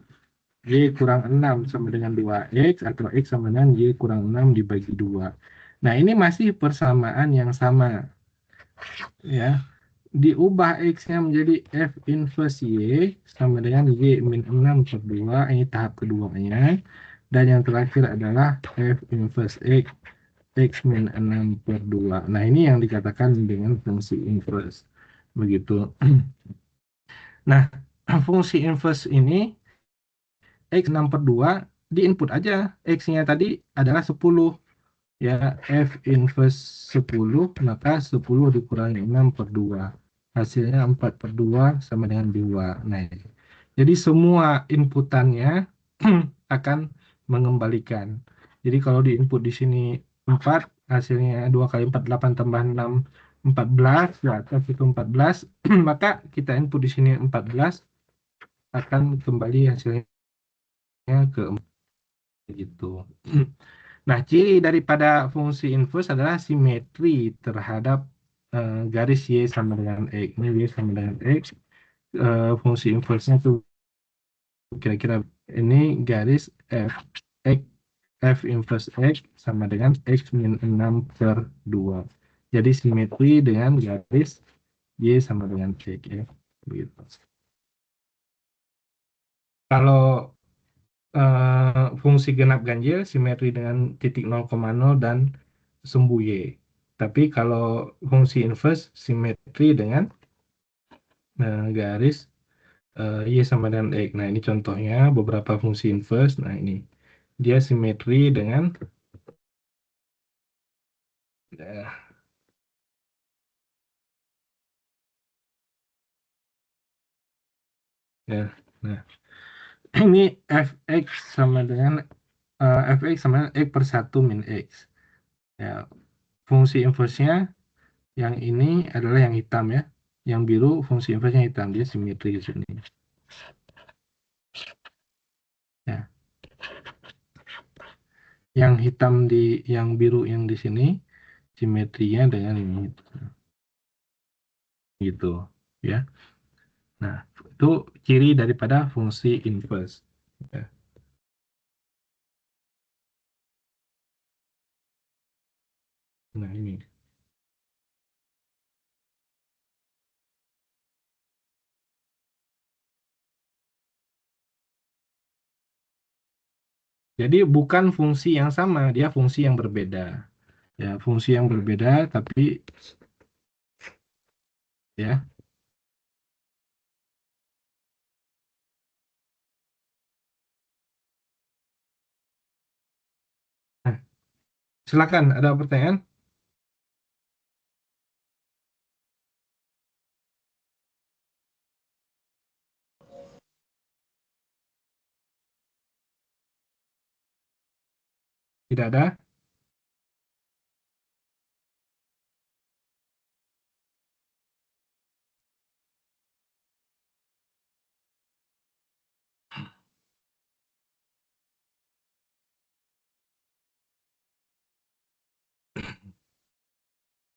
Y kurang 6 sama dengan 2X, atau X sama dengan Y kurang 6 dibagi 2. Nah, ini masih persamaan yang sama. Ya. Diubah X-nya menjadi F inverse Y sama dengan Y min 6 per 2, ini tahap keduanya. Dan yang terakhir adalah F inverse X, X min 6 per 2. Nah, ini yang dikatakan dengan fungsi inverse. Begitu. Nah, fungsi inverse ini, X 6 per 2, di input aja. X-nya tadi adalah 10. Ya, F inverse 10, maka 10 dikurangi 6 per 2. Hasilnya 4 per 2 sama dengan 2. Nah, jadi semua inputannya akan mengembalikan. Jadi kalau di input di sini 4, hasilnya 2 kali 4, 8 tambah 6, 14, ya, itu 14, maka kita input di sini 14, akan kembali hasilnya ke 4, gitu. Nah, ciri daripada fungsi inverse adalah simetri terhadap garis Y sama dengan X. Ini Y sama dengan X. Fungsi inverse-nya tuh kira-kira ini garis F. F inverse X sama dengan X min 6 per 2. Jadi simetri dengan garis Y sama dengan X. Ya. Begitu. Kalau fungsi genap ganjil simetri dengan titik 0,0 dan sumbu Y. Tapi kalau fungsi inverse simetri dengan garis Y sama dengan X. Nah, ini contohnya beberapa fungsi inverse. Nah, ini dia simetri dengan ya. Nah, ini fx sama dengan fx sama dengan x per 1 min x. Ya, fungsi inverse-nya yang ini adalah yang hitam ya. Yang biru fungsi inverse-nya hitam, dia simetri di sini. Ya. Yang hitam yang biru yang di sini simetrinya dengan ini. Gitu, ya. Nah, itu ciri daripada fungsi inverse. Ya. Nah, ini. Jadi bukan fungsi yang sama, dia fungsi yang berbeda. Ya, fungsi yang berbeda tapi ya. Nah, silakan ada pertanyaan? Tidak ada?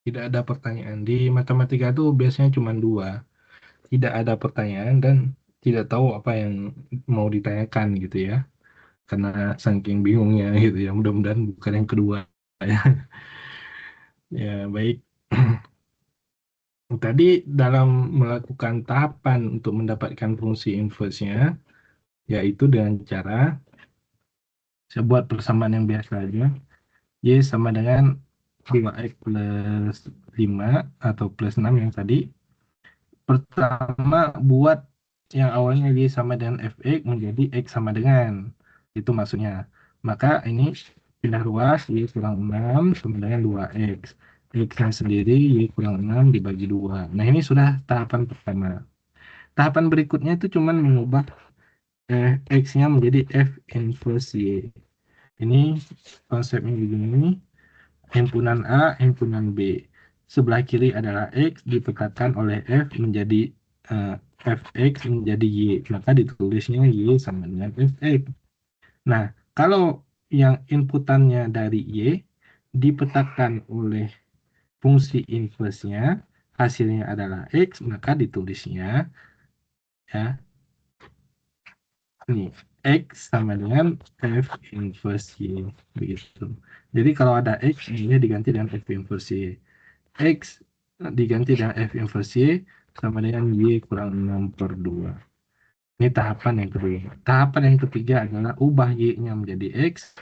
Tidak ada pertanyaan. Di matematika itu biasanya cuma 2. Tidak ada pertanyaan dan tidak tahu apa yang mau ditanyakan gitu ya. Karena saking bingungnya gitu ya. Mudah-mudahan bukan yang kedua. Ya, baik. Tadi dalam melakukan tahapan untuk mendapatkan fungsi inverse-nya, yaitu dengan cara saya buat persamaan yang biasa aja. Y sama dengan 2X plus 5 atau plus 6 yang tadi. Pertama, buat yang awalnya Y sama dengan Fx menjadi X sama dengan. Itu maksudnya. Maka ini pindah ruas, Y kurang 6 sama dengan 2X. X-nya sendiri, Y kurang 6 dibagi 2. Nah, ini sudah tahapan pertama. Tahapan berikutnya itu cuma mengubah X-nya menjadi F inverse Y. Ini konsepnya begini. Himpunan A, himpunan B. Sebelah kiri adalah X, dipetakan oleh F menjadi Fx menjadi Y. Maka ditulisnya Y sama dengan Fx. Nah, kalau yang inputannya dari Y, dipetakan oleh fungsi inverse-nya, hasilnya adalah X, maka ditulisnya ya ini X sama dengan F inverse Y. Begitu. Jadi kalau ada X, ini diganti dengan F inverse Y. X diganti dengan F inverse Y sama dengan Y kurang 6/2. Ini tahapan yang kedua. Tahapan yang ketiga adalah ubah Y-nya menjadi X,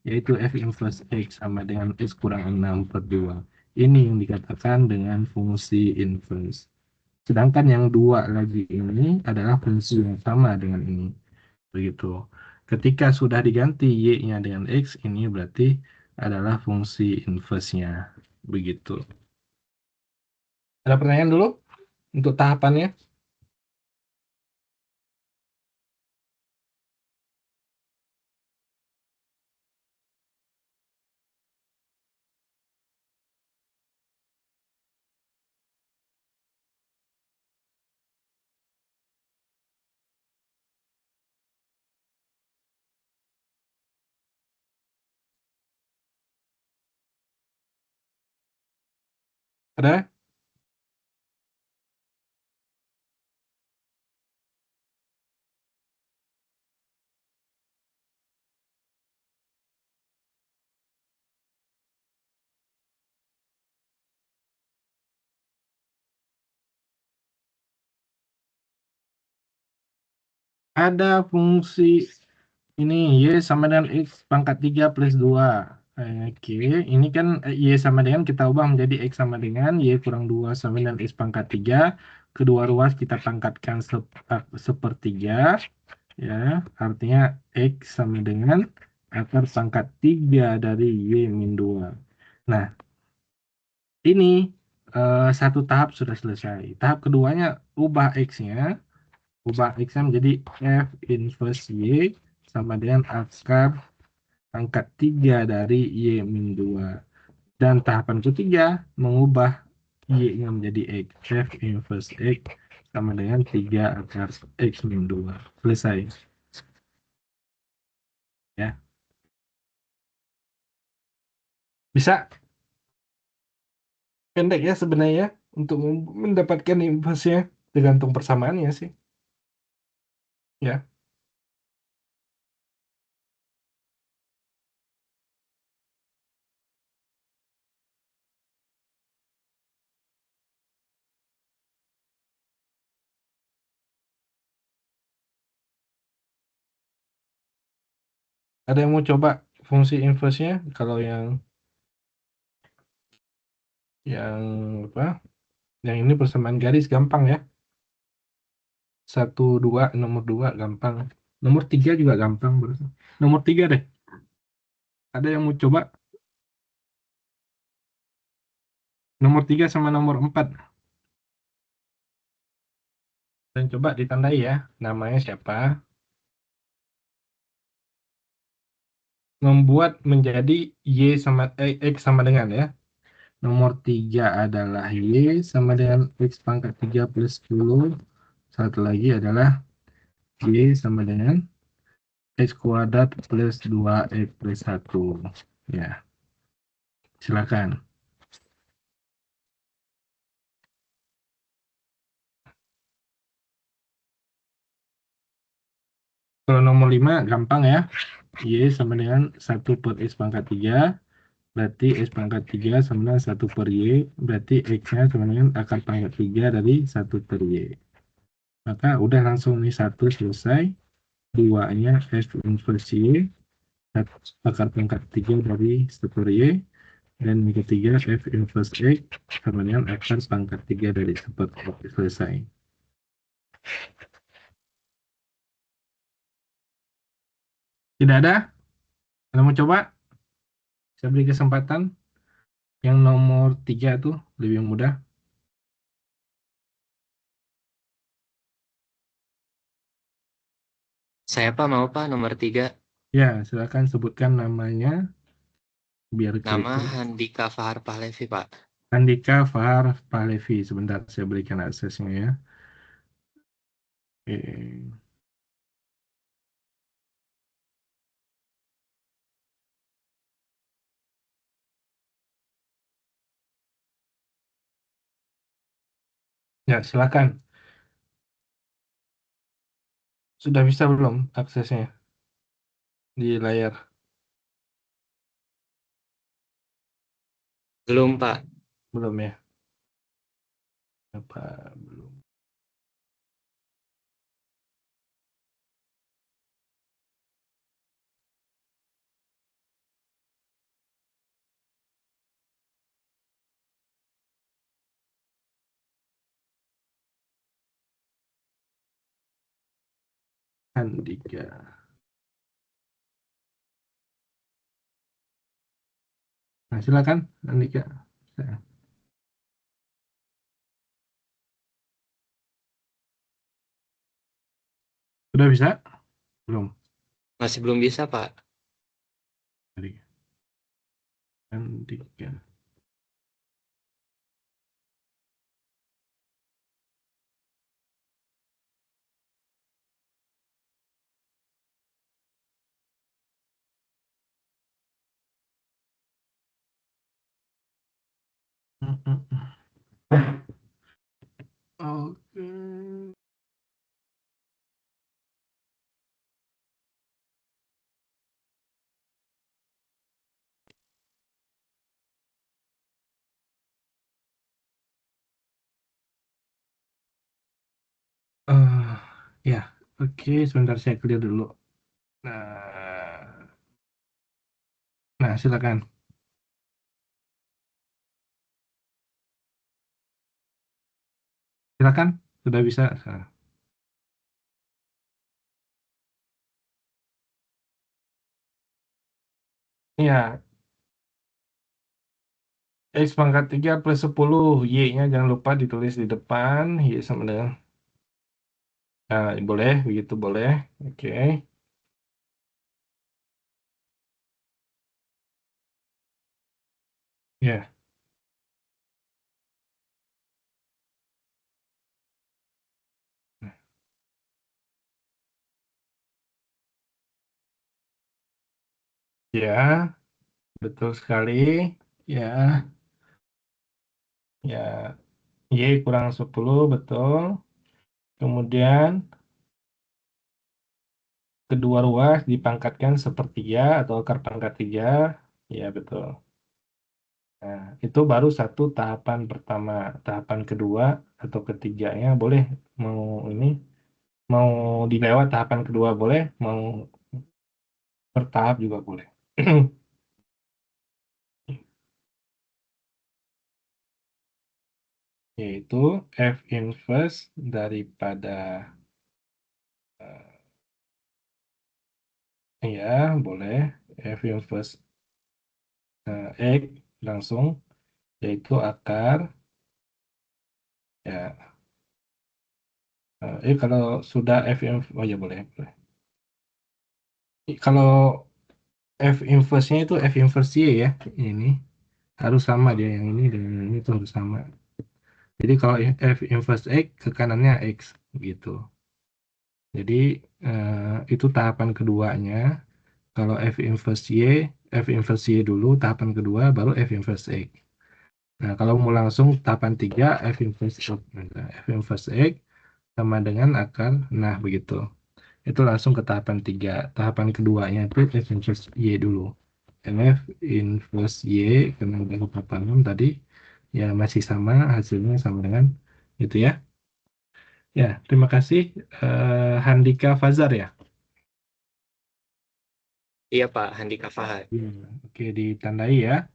yaitu F inverse X sama dengan X kurang 6/2. Ini yang dikatakan dengan fungsi inverse. Sedangkan yang dua lagi ini adalah fungsi yang sama dengan ini. Begitu. Ketika sudah diganti Y-nya dengan X, ini berarti adalah fungsi inverse-nya. Begitu. Ada pertanyaan dulu untuk tahapannya? Ada? Ada fungsi ini Y sama dengan X pangkat 3 plus 2. Oke, ini kan Y sama dengan kita ubah menjadi X sama dengan Y kurang 2 sama dengan X pangkat 3. Kedua ruas kita pangkatkan sepertiga. Ya, artinya X sama dengan akar pangkat 3 dari Y min 2. Nah, ini satu tahap sudah selesai. Tahap keduanya ubah X-nya. Ubah X-nya menjadi F inverse Y sama dengan akar pangkat 3 dari Y min 2. Dan tahapan ketiga, mengubah Y-nya menjadi X. F inverse X sama dengan 3 akar X min 2. Selesai. Ya. Bisa pendek ya sebenarnya untuk mendapatkan inverse-nya. Tergantung persamaannya sih. Ya. Ada yang mau coba fungsi inverse-nya? Kalau yang apa? Yang ini persamaan garis gampang ya. 1, 2, nomor 2 gampang. Nomor 3 juga gampang. Nomor 3 deh. Ada yang mau coba? Nomor 3 sama nomor 4. Dan coba ditandai ya. Namanya siapa? Membuat menjadi Y sama X sama dengan ya. Nomor 3 adalah Y sama dengan X pangkat 3 plus 10. Satu lagi adalah Y sama dengan X kuadrat plus 2X plus 1. Ya, silakan. Kalau nomor 5 gampang ya. Y sama dengan 1 per X pangkat 3 berarti X pangkat 3 sama dengan 1 per Y, berarti X-nya sama dengan akar pangkat 3 dari 1 per Y. Maka udah langsung nih 1 selesai, 2-nya F inverse Y, akar pangkat 3 dari 1 per Y, dan yang ketiga F inverse X sama dengan akar pangkat 3 dari 1 per X. Selesai. Tidak ada? Anda mau coba? Saya beri kesempatan. Yang nomor 3 tuh lebih mudah. Saya Pak mau Pak nomor 3. Ya, silakan sebutkan namanya biar Nama kelihatan. Handika Fahar Pahlevi Pak. Andika Fahar Pahlevi. Sebentar saya berikan aksesnya ya. Oke. Ya, silakan. Sudah bisa belum aksesnya di layar? Belum Pak. Belum ya? Apa belum? Andika. Nah, silakan Andika. Sudah bisa? Belum. Masih belum bisa Pak. Andika. Oke. Ya, oke, sebentar saya clear dulu. Nah, silakan. Silakan, sudah bisa. Ya, X pangkat 3 plus 10, Y-nya jangan lupa ditulis di depan, Y sama dengan, nah, boleh, begitu boleh, oke. Ya, ya, betul sekali, ya, ya, Y kurang 10, betul. Kemudian, kedua ruas dipangkatkan sepertiga atau akar pangkat 3, ya betul. Nah, itu baru satu tahapan pertama. Tahapan kedua atau ketiganya boleh mau ini, mau dilewat tahapan kedua boleh, mau bertahap juga boleh. Yaitu F inverse daripada ya boleh F inverse X langsung, yaitu akar ya kalau sudah F inverse, oh ya boleh. Kalau F inverse-nya itu F inverse Y ya, ini harus sama dia, yang ini dan yang ini tuh harus sama. Jadi kalau F inverse X ke kanannya X gitu. Jadi itu tahapan keduanya. Kalau F inverse Y dulu tahapan kedua, baru F inverse X. Nah, kalau mau langsung tahapan 3 F inverse X. Nah, F inverse X sama dengan akar, nah begitu. Itu langsung ke tahapan 3. Tahapan keduanya itu F inverse Y dulu. F inverse Y karena udah 46 tadi ya masih sama, hasilnya sama dengan itu ya. Ya, terima kasih Handika Fazar ya. Iya Pak, Handika Fahar. Ya, oke, ditandai ya,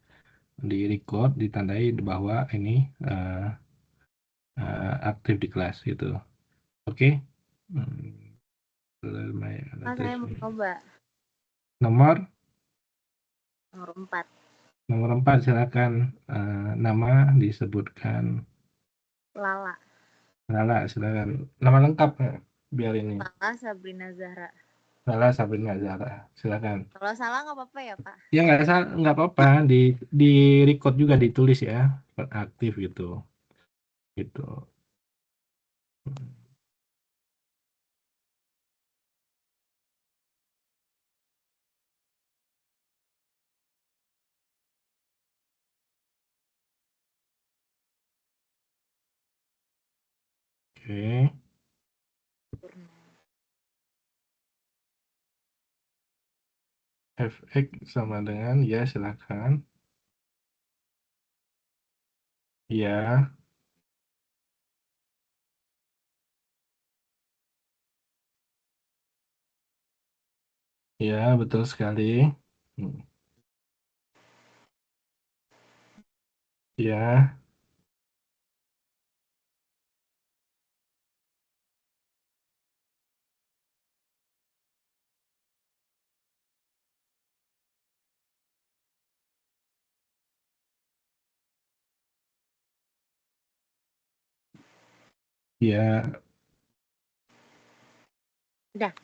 di record, ditandai bahwa ini aktif di kelas gitu. Oke. Mas, saya mau coba Nomor nomor 4. nomor 4 silakan, nama disebutkan. Lala. Lala, silakan. Nama lengkap biar ini. Lala Sabrina Zahra. Lala Sabrina Zahra, silakan. Kalau salah nggak apa-apa ya Pak? Ya nggak apa-apa, di record juga ditulis ya, aktif gitu. Gitu. Oke. Fx sama dengan ya, silakan. Ya. Ya, betul sekali. Ya. Ya. Udah.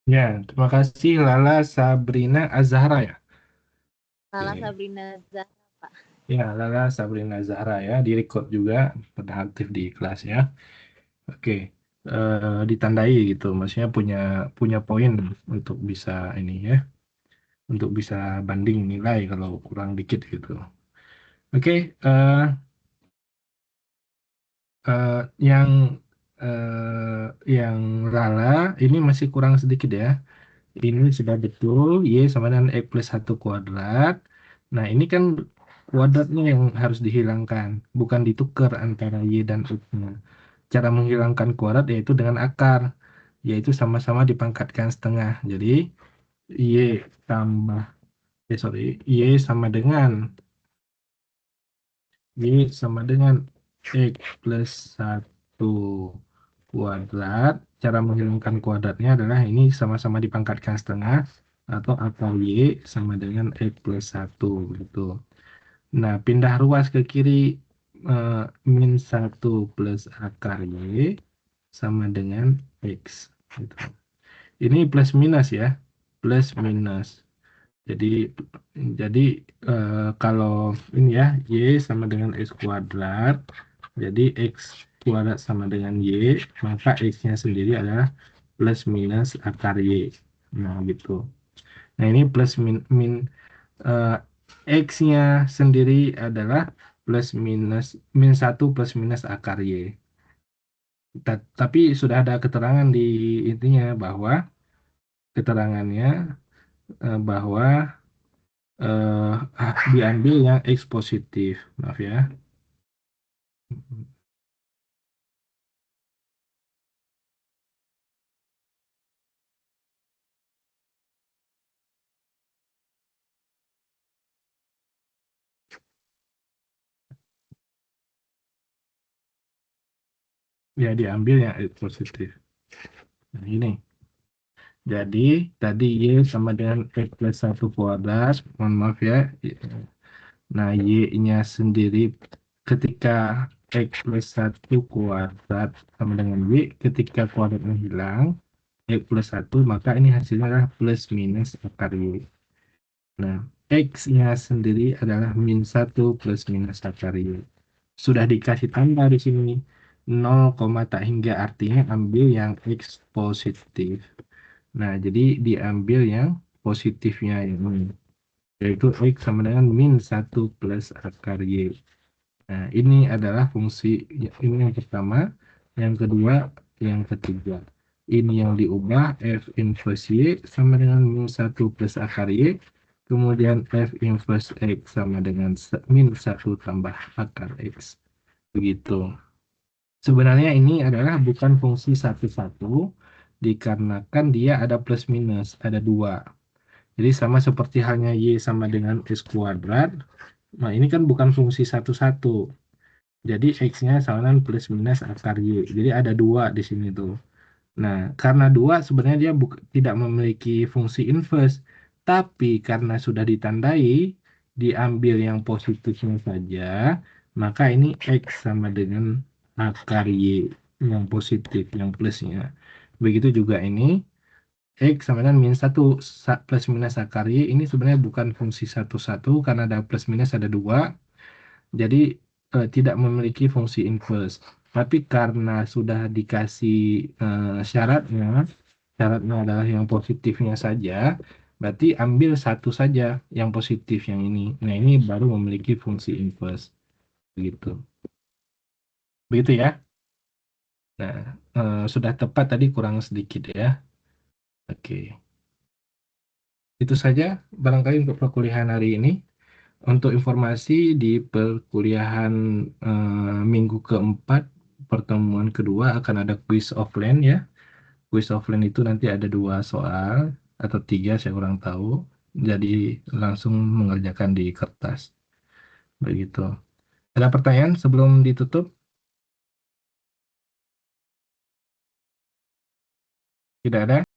Ya, terima kasih Lala Sabrina Azhara ya. Lala Oke. Sabrina Zahra, Pak. Ya, Lala Sabrina Zahra ya, di record juga, pernah aktif di kelas ya. Oke, ditandai gitu, maksudnya punya poin untuk bisa ini ya, untuk bisa banding nilai kalau kurang dikit gitu. Oke, yang Lala ini masih kurang sedikit ya. Ini sudah betul, Y sama dengan X plus 1 kuadrat. Nah, ini kan kuadratnya yang harus dihilangkan, bukan ditukar antara Y dan X-nya. Cara menghilangkan kuadrat yaitu dengan akar, yaitu sama-sama dipangkatkan setengah. Jadi, Y tambah, Y sama dengan X plus 1 kuadrat. Cara menghilangkan kuadratnya adalah ini sama-sama dipangkatkan setengah, atau akar Y sama dengan X plus 1 gitu. Nah, pindah ruas ke kiri, min 1 plus akar Y sama dengan X gitu. Ini plus minus ya, plus minus. Jadi kalau ini ya, Y sama dengan X kuadrat, jadi X kuadrat sama dengan Y, maka X-nya sendiri adalah plus minus akar Y. Nah, gitu. Nah, ini plus X-nya sendiri adalah plus minus, min 1 plus minus akar Y. Tapi sudah ada keterangan di intinya bahwa keterangannya bahwa diambil yang X positif. Maaf ya. Ya, diambil yang X positif. Nah, ini. Jadi, tadi Y sama dengan X plus 1 kuadrat. Mohon maaf ya. Nah, Y-nya sendiri ketika X plus 1 kuadrat sama dengan Y, ketika kuadratnya hilang, X plus 1, maka ini hasilnya adalah plus minus akar Y. Nah, X-nya sendiri adalah min 1 plus minus akar Y. Sudah dikasih tanda di sini 0, tak hingga, artinya ambil yang X positif. Nah, jadi diambil yang positifnya ini, yaitu X sama dengan min 1 plus akar Y. Nah, ini adalah fungsi, ini yang pertama, yang kedua, yang ketiga. Ini yang diubah, F inverse Y sama dengan min 1 plus akar Y, kemudian F inverse X sama dengan minus 1 tambah akar X. Begitu. Sebenarnya ini adalah bukan fungsi satu-satu, dikarenakan dia ada plus minus, ada 2. Jadi sama seperti halnya Y sama dengan X kuadrat, nah ini kan bukan fungsi satu-satu. Jadi X-nya sama dengan plus minus akar Y. Jadi ada 2 di sini tuh. Nah, karena 2 sebenarnya dia tidak memiliki fungsi inverse. Tapi karena sudah ditandai, diambil yang positifnya saja, maka ini X sama dengan akar Y yang positif, yang plusnya. Begitu juga ini, X sama dengan minus 1 plus minus akar Y, ini sebenarnya bukan fungsi satu-satu, karena ada plus minus ada 2. Jadi tidak memiliki fungsi inverse. Tapi karena sudah dikasih syaratnya adalah yang positifnya saja, berarti ambil satu saja yang positif yang ini. Nah, ini baru memiliki fungsi inverse. Begitu. Begitu ya. Nah, sudah tepat tadi, kurang sedikit ya. Oke. Itu saja barangkali untuk perkuliahan hari ini. Untuk informasi di perkuliahan minggu keempat, pertemuan kedua akan ada quiz offline ya. Quiz offline itu nanti ada 2 soal atau 3, saya kurang tahu. Jadi langsung mengerjakan di kertas. Begitu. Ada pertanyaan sebelum ditutup? Tidak ada?